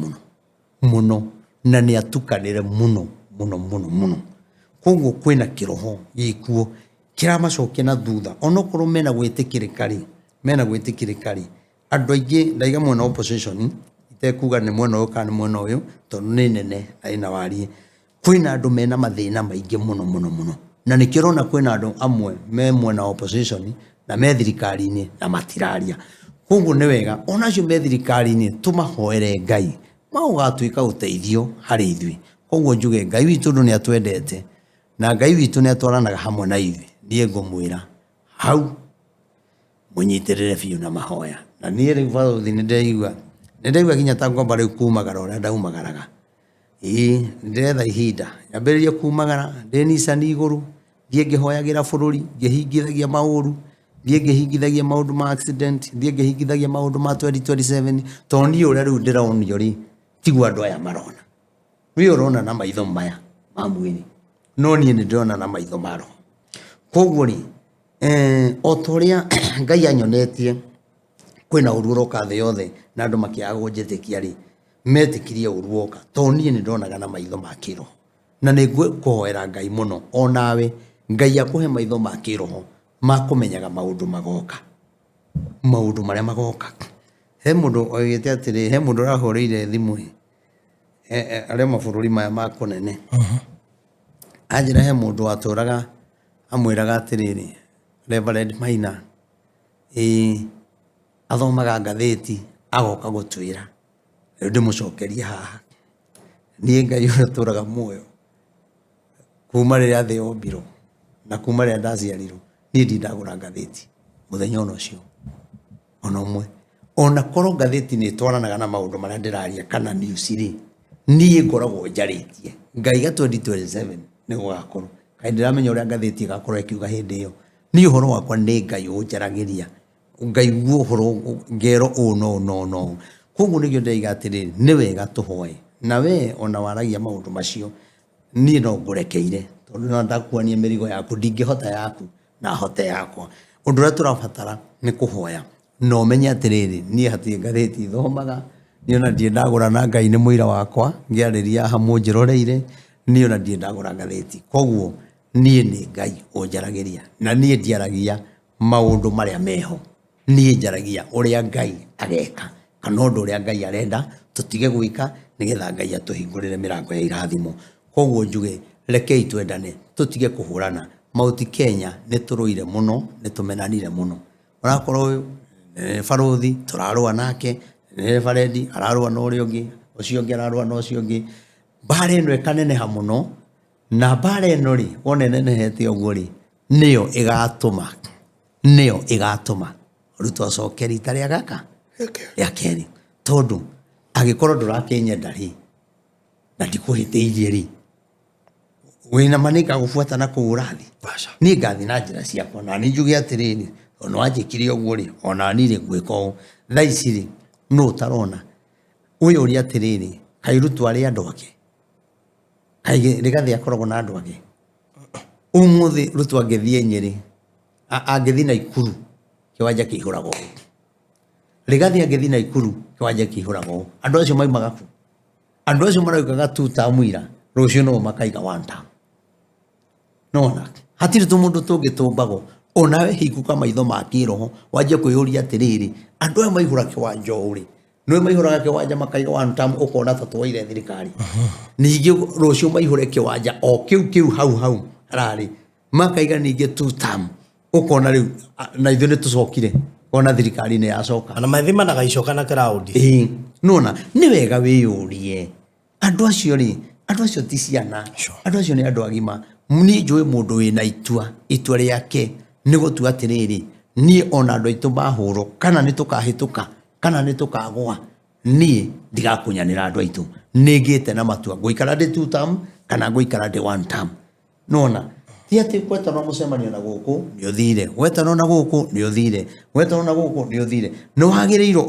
muno na ni atukanire muno koguo kwina kiroho gikuo kiramacokia na thutha onokorwo mena gwitikirikari andu aingi ndaiga mwena opposition itekuga ni mwena uyu kana mwena uyu tondu ni nene aina wari kwina andu mena mathina maingi muno na nikirona kwina andu amwe me mwena opposition na me thirikari-ini na matiraria koguo ni wega onacio me thirikari-ini tumahoere Ngai maugatuika uteithio hari ithui koguo njuge Ngai witu ndu ni atwendete na Ngai witu ni atwaranaga hamwe na ithui nie ngumwira hau munyitirire biu na mahoya na nie riu baruthi ni ndeigua nginya ta ngomba riu kumagara uria ndaumagaraga ndiretha ihinda nyambiririe kumagara ndinicani iguru thie ngihoyagira bururi ngihingithagia mauru thie ngihingithagia maundu ma accident thie ngihingithagia maundu ma 2027 toni uria riu ndironio ri tigu andu aya marona wi urona na maitho maya mamwini no nie ni ndirona na maitho maro koguo ri otoria Ngai anyonetie kwina ururoka the yothe na andu makiaga gunjitikia ri metikirie uruoka toni ni ndonaga na maitho makiro na ni kuhoera Ngai muno onawe Ngai akuhe maitho makiroho makumenyaga maundu magoka maundu maria magoka he mundu oigite atiri he mundu rahoreire thimu aria mabururi maya makunene anjira he mundu aturaga amwiraga atiriri Reverend Maina athomaga ngatheti agoka gutwira ndimucokeria haha nie Ngai uraturaga muoyo kuma riria thi ombiro na kuma riria ndaciarirwo nie ndindagura ngatheti muthenya ono cio ona umwe ona korwo ngatheti ni twaranaga na maundu maria ndiraria kana news ri nie ngoragwo njaritie Ngai ga 2027 ni gugakorwo kai ndiramenya uria ngatheti igakorwo ikiuga hindi iyo ni uhoro wakwa ni Ngai unjaragiria Ngai uhoro ngero no koguo nigio ndaiga atiriri ni wega tuhoe na we ona waragia maundu macio ni no ngurekeire tondu no ndakuania mirigo yaku ndingihota yaku na hote yakwa undu uria turabatara ni kuhoya no menya atiriri ni hatie ngatheti thomaga ni ona ndie ndagura na Ngai ni muira wakwa ngiariria hamwe njiroreire ni ona ndie ndagura ngatheti koguo nie ni Ngai unjaragiria na nie ndiaragia maundu maria meho nie njaragia uria Ngai ageka kana undu uria Ngai arenda tutige gwika nigetha Ngai atuhingurire mirango ya irathimo koguo njuge rekei twendane tutige kuhurana mauti Kenya ni turuire muno ni tumenanire muno urakorwo baruthi turarua nake Reverend ararua no uri ungi ucio ungi ararua no ucio ungi bare no ekaneneha muno na bare no ri wone nenehete uguo ri niyo igatuma ruto acokeri itari agaka yakeri tondu agikorwo ndurakinyenda ri na ndikuhitiirie ri wina manika gufuata na kuurathi ni ngathi na njira ciakwa na ni njuge atiriri ona wanjikirie uguo ri ona ni ri gwika u thaici ri no tarona uyu uri atiriri kairutu ari andu ake kaige rigathi akoragwo na andu ake umuthi rutu angithie Nyeri angithi na Ikuru kiwanja kihurago rigathi angithi na Ikuru kiwanja kihurago andu acio maimaga ku andu acio maraugaga tuta mwira rucio no makaiga wanta nona hatiri tumundu tungitumbago onawe hikuka maitho makiroho wanje kuyuria atiriri andu aya maihura kiwanja uri no maihuraga kiwanja makaiga wanta ukona tatwaire thirikari ningi rucio maihura kiwanja o kiu hau rari makaiga ningi tutam ukona riu na ithu ni tucokire ona thirikari ni yacoka ana mathima na gaicoka na crowd nona ni wega wiyurie andu acio ti ciana andu acio ni andu agima ni njui mundu wina itua riake ni gutua atiriri ni ona andu aitu mahuro kana ni tukahituka kana ni tukagwa ni ndigakunyanira andu aitu nigite na matua nguikara ndi 2 term kana nguikara ndi 1 term nona ti ati kweta no mucemanio na guku ni uthire weta no na guku ni uthire weta no na guku ni uthire no hagiriiro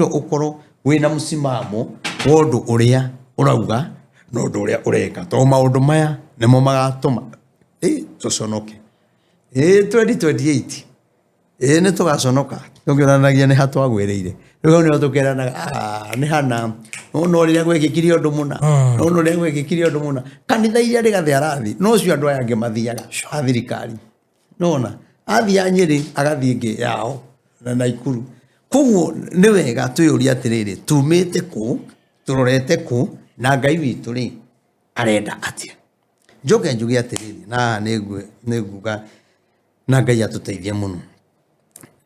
ukoro wina musimamo wondu uria urauga no ndu uria ureka to maundu maya nimo magatuma tuconoke 2028 ni tugaconoka tungiranagia ni hatwagwiriire riu ni tukeranaga ni hana no riria gwekikire undu muna no riria gwekikire undu muna kanitha iria rigathe arathi no cio andu aya ngimathiaga athirikari nona athia Nyeri agathie ngi yao na Naikuru koguo ni wega tuyuria atiriri tumite ku turorete ku na Ngai witu ri arenda atia njoke njuge atiriri na niguga na Ngai atuteithie muno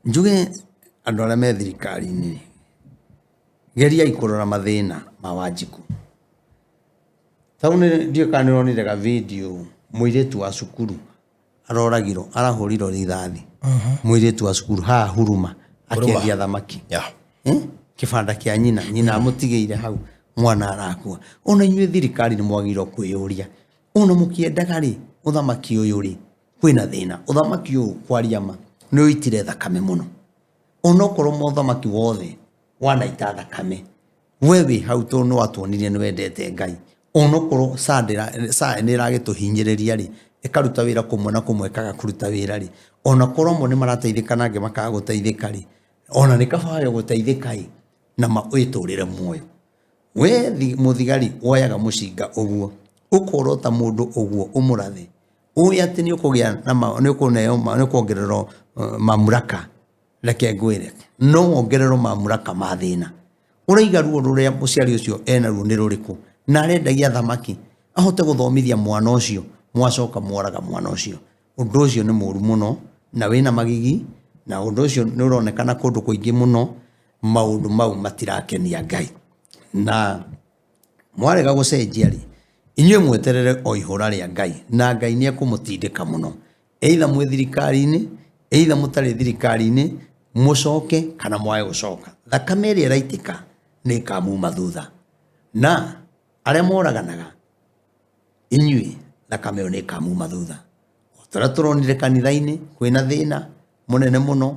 njuge andu aria me thirikari-ini geria ikurora mathina ma Wanjiku taune ndio kanironire ga video muiretu wa cukuru aroragiro arahuriro rithathi muiretu wa cukuru ha Huruma akiendia thamaki kibanda kia nyina amutigeire hau mwana arakua ona inyue thirikari ni mwagiro kwiyuria ona mukiendaga ri uthamaki uyu ri kwina thina uthamaki uyu kwariama ni uitire thakame muno ona korwo muthamaki wothe wanaita thakame wewe hau to no atwonirie ni wendete Ngai ona korwo saa ni ragituhinyiriria ri ikaruta wira kumwe na kumwe kaga kuruta wira ri ona korwo mo ni marateithika nange makaga guteithika ri ona ni kabayo guteithika ri na maiturire muoyo we muthigari woyaga mucinga uguo ukorwo ta mundu uguo umurathe uyu ati ni ukugia na ni ukuneo ni kuongerero mamuraka reke ngwire no wongerero mamuraka mathina uraiga ruo ruria muciari ucio ena ruo ni ruriku na arendagia thamaki ahote guthomithia mwana ucio mwacoka mworaga mwana ucio undu ucio ni muru muno na wina magigi na undu ucio ni uronekana kundu kuingi muno maundu mau matirakenia Ngai na mwarega gucenjia ri inyue mweterere o ihura ria Ngai na Ngai ni akumutindika muno either mwe thirikari-ini either mutari thirikari-ini mucoke kana mwae gucoka thakame ĩrĩa ĩraitika nĩ kamuma thutha na arĩa moraganaga inyue thakame ĩyo nĩ kamuma thutha tũrĩa tũronire kanitha-inĩ kwĩna thĩna mũnene mũno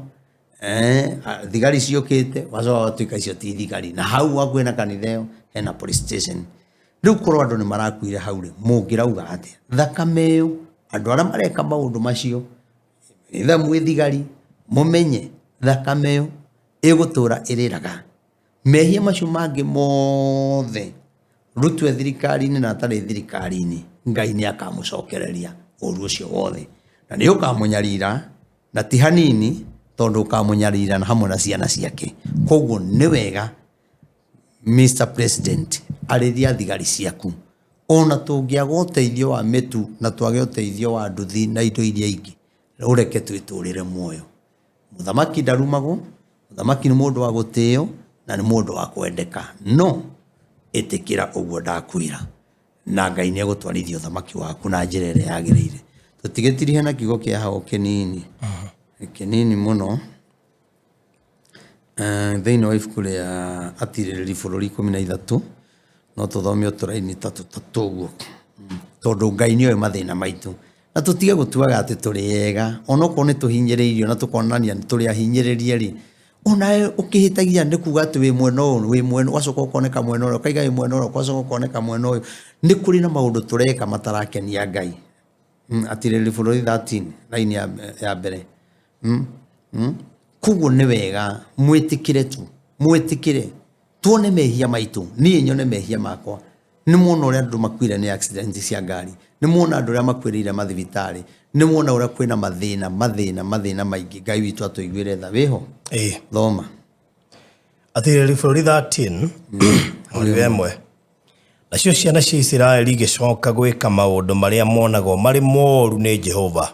thigari ciũkĩte wacoka gũtuĩka icio ti thigari na hau hakuhĩ na kanitha ĩyo hena police station rĩu korwo andũ nĩ marakuire hau rĩ mũngĩrauga atĩa thakame ĩyo andũ arĩa mareka maũndũ macio ithe mwĩ thigari mumenye thakame ĩyo ĩgũtũra ĩrĩraga mehia macio mangĩ mothe rutwe thirikari-inĩ na atarĩ thirikari-inĩ Ngai nĩ akamũcokereria ũru ũcio wothe na nĩ ũkamũnyarira na ti hanini tondũ ũkamũnyarira na hamwe na ciana ciake koguo nĩ wega Mr. President arĩthia thigari ciaku ona tũngĩaga ũteithio wa mĩtu na twage ũteithio wa nduthi na indo iria ingĩ ureke twitũrĩre muoyo muthamaki ndarumagwo muthamaki nĩ mũndũ wa gũtĩo na nĩ mũndũ wa kwendeka no ĩtĩkĩra ũguo ndakwĩra na Ngai nĩ egũtwarithia ũthamaki waku na njĩra ĩrĩa yagĩrĩire tũtigĩtirihe na kiugo kĩa hao kĩnini mũno thĩinĩ wa ibuku rĩa atirĩrĩri bũrũri 13 no tũthome ũtũraini ta tũtatũ ũguo tondũ Ngai nĩ oĩ mathĩna maitũ na tutige gutuaga ati turi yega onoko ni tuhinyiririo na tukonania turi ahinyiririe ri ona ukihitagia ni kuga ati wi mweno wacoka ukoneka mweno ro kaiga wi mweno ro wacoka ukoneka mweno uyu ni kuri na maundu tureka matarakenia Ngai atirĩrĩri bũrũri 13 laini ya mbere kuguo ni wega mwĩtĩkire tuone mehia maitu nie nyone mehia makwa ni muona uria andu makwire ni accident cia ngari ni muona andu uria makwirire mathibitari ni muona uria kwina mathina maingi Ngai witu atuiguire tha wiho thoma atirĩrĩri bũrũri 13 mũri wemwe nacio ciana cia Isiraeli igĩcoka gwĩka maũndũ marĩa monagwo marĩ moru nĩ Jehova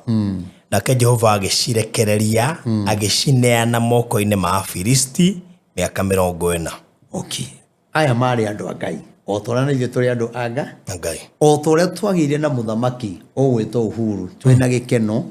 nake Jehova agĩcirekereria agĩcineana moko-inĩ ma Afilisti mĩaka 40 okay aya marĩ andũ a Ngai o tũrĩa na ithuĩ tũrĩ andũ a Ngai o tũrĩa twagĩire na mũthamaki ũgwĩtwo Uhuru twĩna gĩkeno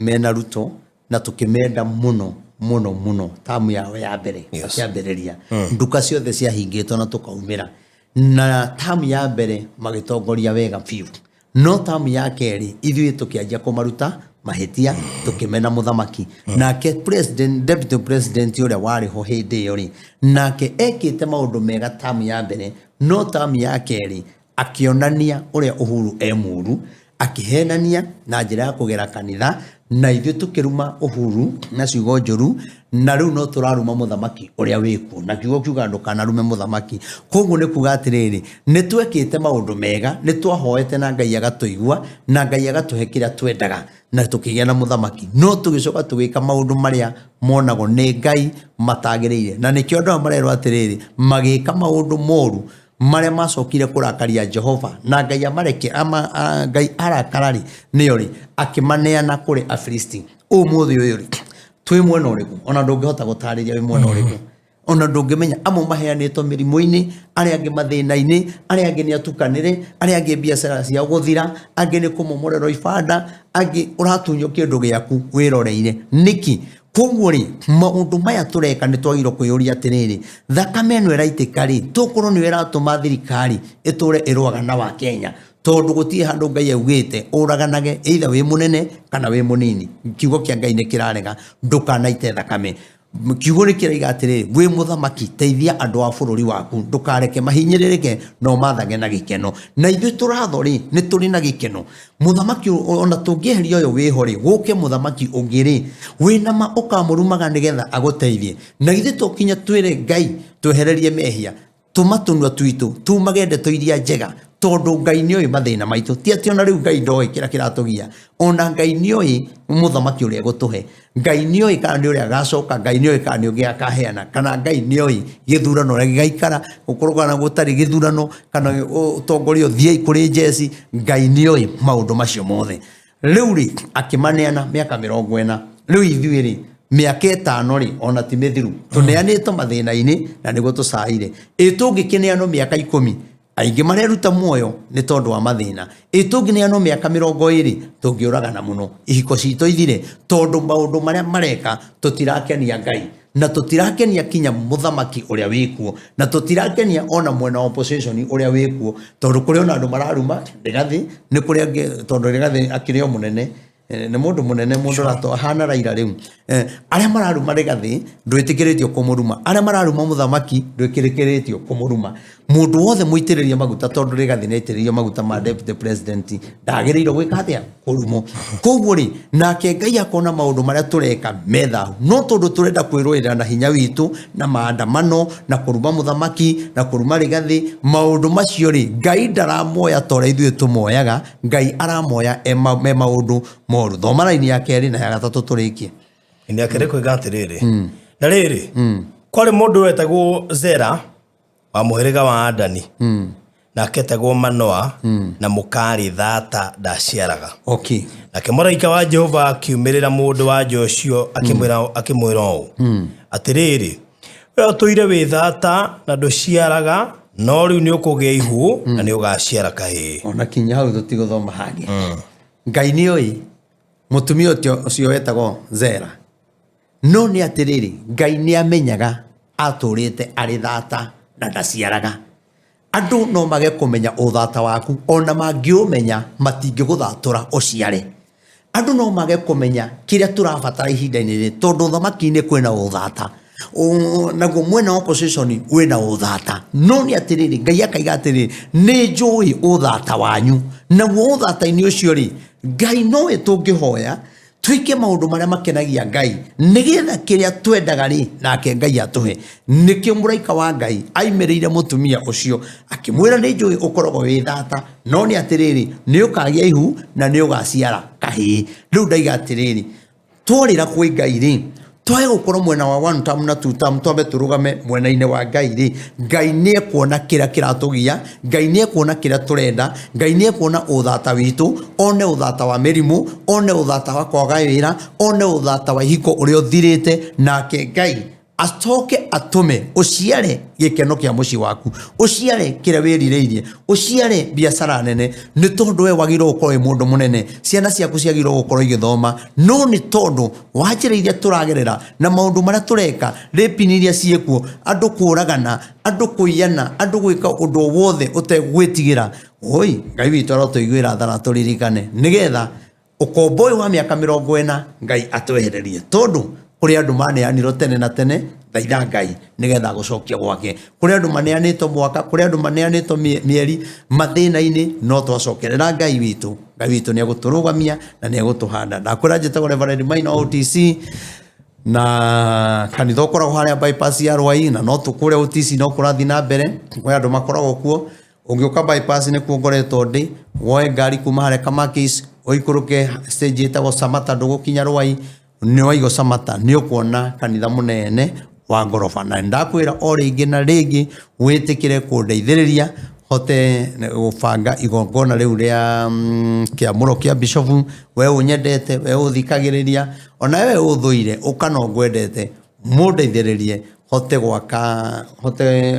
mena Ruto na tũkĩmenda mũno muno tamu yao ya mbere akiambĩrĩria nduka ciothe ciahingĩtwo na tukaumĩra na tamu ya mbere magitongoria wega biũ no tamu ya kerĩ ithuĩ tũkĩanjia kũmaruta mahetia tukimena muthamaki nake deputy president ũrĩa warĩ ho hĩndĩ ĩyo rĩ nake ekĩte maũndũ mega tamu ya mbere no tamu ya kerĩ akĩonania ũrĩa Uhuru mũru akihenania na njĩra ya kũgera kanitha na ithuĩ tukĩruma Uhuru na ciugo njũru na rĩu no tũraruma muthamaki ũrĩa wĩkuo na kiugo kiuga ndũkanarume muthamaki koguo nĩ kuga atĩrĩrĩ nĩ twekĩte maũndũ mega nĩ twahoete na Ngai agatũigua na Ngai agatũhe kĩrĩa twendaga na tũkĩgĩa na muthamaki no tũgĩcoka tũgĩka maũndũ marĩa monagwo nĩ Ngai matagĩrĩire na nĩkĩo andũ marerwo atĩrĩrĩ magĩka maũndũ moru marĩa macokire kũrakaria Jehova na Ngai amareke Ngai arakarari nĩyo rĩ akĩmaneana kũrĩ Afilisti ũmũthĩ ũyũ rĩ twĩ mwena ũrĩkũ ona ndũngĩhota gũtarĩria wĩ mwena ũrĩkũ ona ndũngĩmenya amwe maheanĩtwo mĩrimũ-inĩ arĩa angĩ mathĩna-inĩ arĩa angĩ nĩ atukanĩre arĩa angĩ biacara ciao gũthira angĩ nĩ kũmomorerwo ibanda angĩ ũratunywo kĩndũ gĩaku wĩroreire nĩki koguo rĩ maũndũ maya tũreka nĩ twagĩrĩirwo kwĩyũria atĩrĩrĩ thakame ĩno ĩraitĩka rĩ tũkorwo nĩ ĩratũma thirikari ĩtũre ĩrũaga na wa Kenya tondu gutie handu Ngai augite uraganage either wi munene kana wi munini kiugo kia Ngai ni kirarega ndukanaite thakame kiugo ni kiraiga atiri wi muthamaki teithia andu a bururi waku ndukareke mahinyiririke no mathage na gikeno na ithu turathori ni turi na gikeno muthamaki ona tungieheria uyu wi hori guke muthamaki ungiri wina ma ukamurumaga nigetha aguteithie na ithu tukinya twire Ngai twehererie mehia tumatunwa twitu tumagende toiria njega tondu Ngai ni oĩ mathina maitu ti ati ona riu Ngai ndoĩ kira kiratugia ona Ngai ni oĩ muthamaki uria gutuhe Ngai ni oĩ kana ni uria agacoka Ngai ni oĩ kana ni ugia akaheana kana Ngai ni oĩ githurano uria gigaikara gukorogana gutari githurano kana utongorio thiei kuri jesi Ngai ni oĩ maundu macio mothe riu ri akimaneana miaka 40 riu ithuĩ ri miaka 5 ri ona ti mithiru tuneanĩtwo mathĩna-inĩ na nĩguo tũcaire tũngĩkĩneanwo miaka 10 aingi mareruta muoyo ni tondu wa mathina tungineanwo miaka 20 tungiuragana muno ihiko citũ ithire tondu maundu maria mareka tutirakenia Ngai na tutirakenia kinya muthamaki uria wikuo na tutirakenia ona mwena opposition uria wikuo tondu kuri ona andu mararuma Rigathi ni kuri angi tondu Rigathi akirio munene ne mundu munene mundu rato ahana Raila riu aria mararuma Rigathi ndwitikiritio kumuruma aria mararuma muthamaki ndwikirikiritio kumuruma mundu wothe muitiriria maguta tondu Rigathi neitiririo maguta ma deputy president ndagiriirwo gwika atia kurumo koguo ri nake Ngai akona maundu maria tureka metha no tondu turenda kwirwira na hinya witu na maandamano na kuruma muthamaki na kuruma Rigathi maundu macio ri Ngai ndaramoya tora ithuĩ tumoyaga Ngai aramoya me maundu moru thoma raini ya keri na ya gatatu turikie ni akere ko gatiriri na riri kwari mundu wetagwo Zera wa muhiriga wa Adani na ketagwo Manoa na mukari thata ndaciaraga okay nake mũraika wa Jehova akiumirira mundu wa Joshua akimwira atiriri we tuire wi thata na nduciaraga no riu ni ukugia ihu na ni ugaciara kahii ona kinya hau tutigothoma hangi Ngai ni oi mutumia ucio wetagwo Zera no ni atiriri Ngai ni amenyaga aturite ari thata na ndaciaraga andu no mage kumenya uthata waku ona mangiumenya matingiguthatura uciare andu no mage kumenya kiria turabatara ihinda-inĩ rĩ tondu thamaki-inĩ kwina uthata naguo mwena opposition wina uthata no ni atiriri Ngai akaiga atiriri ni njui uthata wanyu naguo uthata-inĩ ucio ri Ngai no etungihoya twike maundu maria makenagia Ngai nigetha kiria twendaga ri nake Ngai atuhe nikio mũraika wa Ngai aimerire mutumia ucio akimwira ni njui ukorogo wi thata no ni atiriri ni ukagia ihu na ni ugaciara kahii riu ndaiga atiriri twarira kwi Ngai ri twae gukorwo mwena wa 1 term na 2 term twambe turugame mwena-inĩ wa Ngai ri Ngai ni ekuona kiria kiratugia Ngai ni ekuona kiria turenda Ngai ni ekuona uthata witu one uthata wa mirimu one uthata wa kwaga wira one uthata wa hiko uria uthirite nake Ngai acoke atume uciare gikeno kia muci waku uciare kire wirireirie uciare biashara nene ni tondu we wagiro gukorwo mundu munene ciana ciaku ciagiro gukorwo igithoma no ni tondu wanjireiria turagerera na maundu maria tureka repiniria ciekuo andu kuragana andu kuyana andu gwika undu wothe utegwitigira oi ngai witu arotuiguira thana turirikane nigetha ukomboy wa miaka 40 ngai atwehererie tondu kuri andu maneanirwo tene na tene thaitha ngai nigetha gucokia gwake kuri andu maneanitwo mwaka kuri andu maneanitwo mieri mathina-ini no twacokerera ngai witu ni aguturugamia na ni agutuhanda ndakwira njitagwo Reverend Maina OTC na kanitha ukoragwo haria bypass ya Rwai na no tukure OTC no kurathi na mbere we andu makoragwo kuo ungiuka bypass ni kuongoretwo ndi woe ngari kuma haria Kamakis oikuruke stage itagwo Samata ndugukinya Rwai ni waigo Samata ni ukuona kanitha munene wa ngorofa na ndakwira o ringi na ringi witikire kundeithiriria hote gubanga igongona riu ria kia muro kia bishop we unyendete we uthikagiriria ona we uthuire ukana ngwendete mundeithiririe hote gwaka hote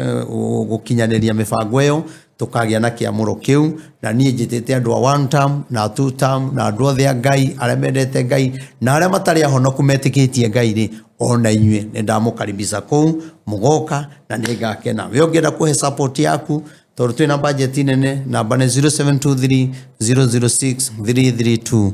gukinyaniria mibango iyo tukagia na kia muro kiu na nie njitete andu a 1 term na 2 term na andu othe ngai aria mendete ngai na aria matari ahonoku metikitie ngai ri ona inyue ni ndamukaribisha kuu mugoka na ni ngakena we ungienda kuhe support yaku tondu twina budget nene namba ni 0723 006 332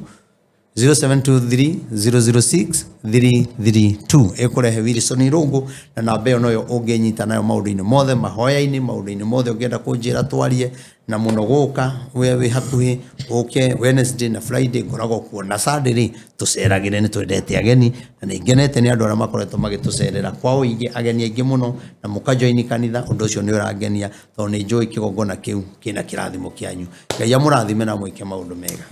0723 006 332 ekurehe Wilson Irungu na namba iyo noyo unginyita nayo maundu-ini mothe mahoya-ini maundu-ini mothe ungienda kunjira twarie na muno guka we hakuhi uke Wednesday na Friday ngoragwo kuo na Saturday tuceragire ni twendete ageni na ningenete ni andu aria makoretwo magitucerera kwa uingi ageni aingi muno na mukajoini kanitha undu ucio ni urangenia tondu ni njui kigongona kiu kina kirathimo kianyu ngai amurathime na mwike maundu mega.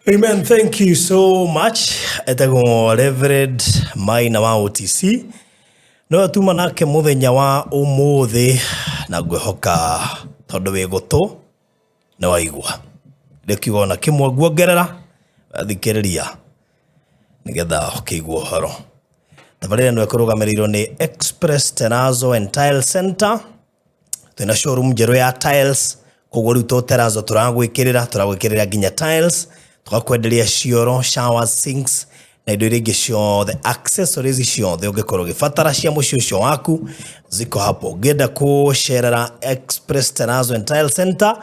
Amen. Thank you so much. Etago Reverend Maina wa OTC. No atuma nake muthenya wa umuthi na ngwehoka tondu wi gutu na waigua. Ndekiuga na kimwe guongerera thikiriria nigetha ukigua horo. Tabarira no ekurugamiriro ni Express Terazo and Tile Center. Twina showroom njeru ya tiles koguo riu to terazo turagwikirira nginya tiles tukakwenderia cioro showers sinks na indo iria ingĩ ciothe accessories ciothe ungikorwo gibatara cia muciĩ ucio waku ziko hapo. Ngenda kucerera Express Terazo and Tile Center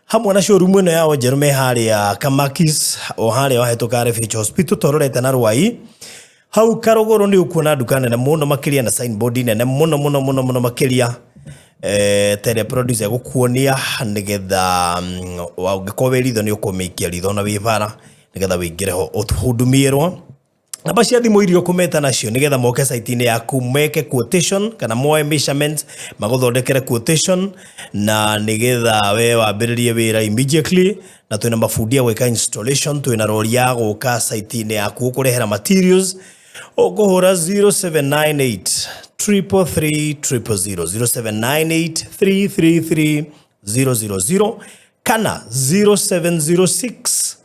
hamwe na showroom ino yao njeru me haria Kamakis o haria wahituka Refuge Hospital tororete na Rwai hau Karogoro ni ukuona duka nene muno makiria na signboard nene muno makiria tele producer gukuonia nigetha wagikorwo ritho ni ukumikia ritho na wibara nigetha wingireho uhudumirwo namba cia thimu irio kumeta nacio nigetha moke site-ini yaku meke quotation kana moe measurement maguthondekere quotation na nigetha we wambiririe wira immediately na twina mafundi gwika installation twina rori ya guka site-ini yaku kurehera materials ukuhura 0798 333 078 kana 0706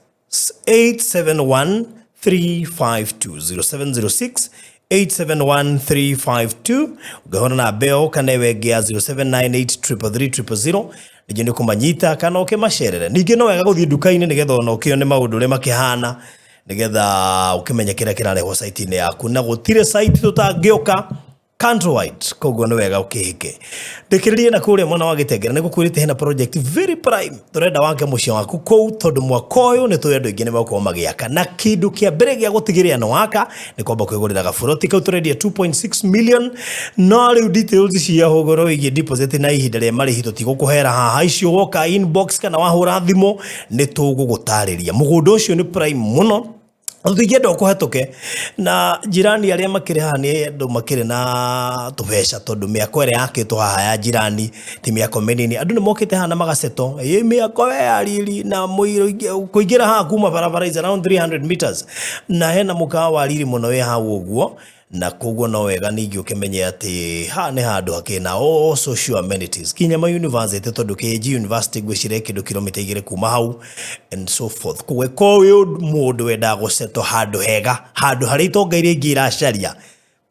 871 352 0706-871-352 ugahona na beo kana wegea 0798-333-000 nijeni kumanyita kana ukimacerere ningi no wega guthii duka-ini nigetha ona ukione maundu uria makihana nigetha ukimenya kira kirarehwo site-ini yaku na gutire site tutangioka countrywide koguo ni wega ukihike ndikiririe na kuria mwana wa Gitengera nigukwirite hena project very prime turenda wake mucio waku kou tondu mwaka uyu ni tuyendo ingine bako magiaka na kindu kia mbere gia gutigiria no waka ni kwamba kwigurira gafuroti kau turendia 2.6 million no riu details cia hogoro wigi deposit na ihinda ria marihi tutigukuhera haha icio woka inbox kana wahura thimo ni tugugutariria mugundo ucio ni prime muno Uthigenda ukuhatuke na jirani aria makire haha ni andu makire na tubeca tondu miako ire yakitwo haha ya jirani ti miako menini andu ni mokite haha na magaceto miako we ariri na muiro kuingira haha kuma barabara is around 300 meters na hena mukawa wariri muno we haha uguo na koguo no wega ningi ukimenye ati ha ni handu hakina social amenities Kinyama University tondu KG University gwicire kindu kilomita 2 kuma hau and so forth kuwe ko mundu wenda guceto handu hega handu hari itonga iria ingi iracaria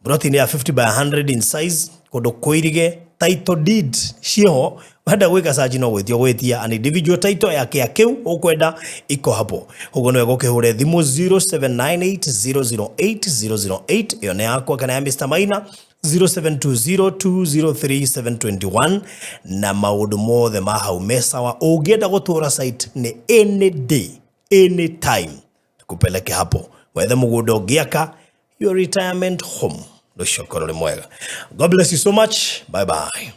Broti ni ya 50 by 100 in size. Kodo koirige. Title deed. Shio. Wada weka saji no wetio wetia. An individual title ya kia keu. Okweda. Iko hapo. Hugono egoke hure dhimu 0798-008-008. Yone yako kana ya Mr. Maina. 0720203721 na maundu mothe mahaumesa wa ungenda gutura site ni any day any time tukupeleke hapo wethe mugunda ungiaka your retirement home ndoshokoro mwega. God bless you so much, bye bye.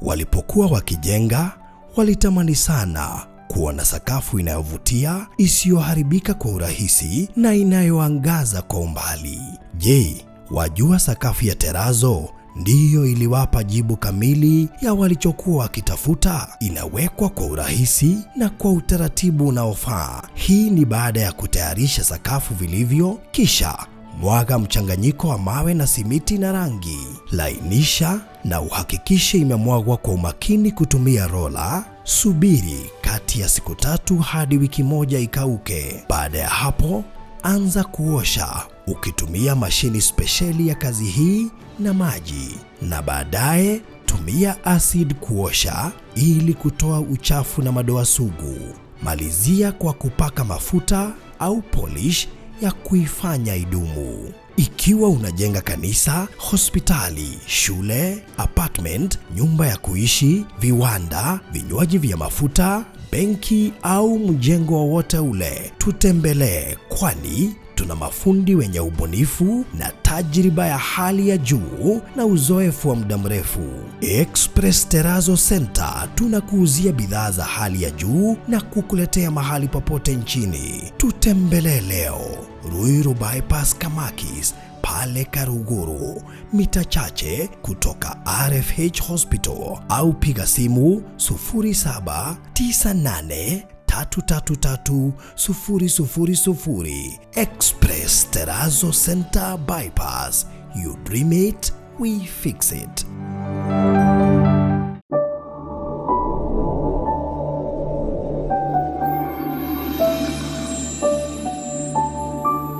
Walipokuwa wakijenga walitamani sana kuona sakafu inayovutia, isiyoharibika kwa urahisi na inayoangaza kwa umbali. Je, wajua sakafu ya Terazo ndiyo iliwapa jibu kamili ya walichokuwa wakitafuta? Inawekwa kwa urahisi na kwa utaratibu unaofaa. Hii ni baada ya kutayarisha sakafu vilivyo, kisha mwaga mchanganyiko wa mawe na simiti na rangi. Lainisha na uhakikishe imemwagwa kwa umakini kutumia rola. Subiri kati ya siku 3 hadi wiki 1 ikauke. Baada ya hapo, anza kuosha ukitumia mashini spesheli ya kazi hii na maji, na baadaye tumia acid kuosha ili kutoa uchafu na madoa sugu. Malizia kwa kupaka mafuta au polish ya kuifanya idumu. Ikiwa unajenga kanisa, hospitali, shule, apartment, nyumba ya kuishi, viwanda, vinywaji vya mafuta, benki au mjengo wowote ule, tutembelee, kwani tuna mafundi wenye ubunifu na tajriba ya hali ya juu na uzoefu wa muda mrefu. Express Terazo Center tunakuuzia bidhaa za hali ya juu na kukuletea mahali popote nchini. Tutembelee leo, Ruiru Bypass Kamakis, pale Karuguru, mita chache kutoka RFH Hospital, au piga simu 0798-333-000. Express Terazo Center Bypass. You dream it, we fix it.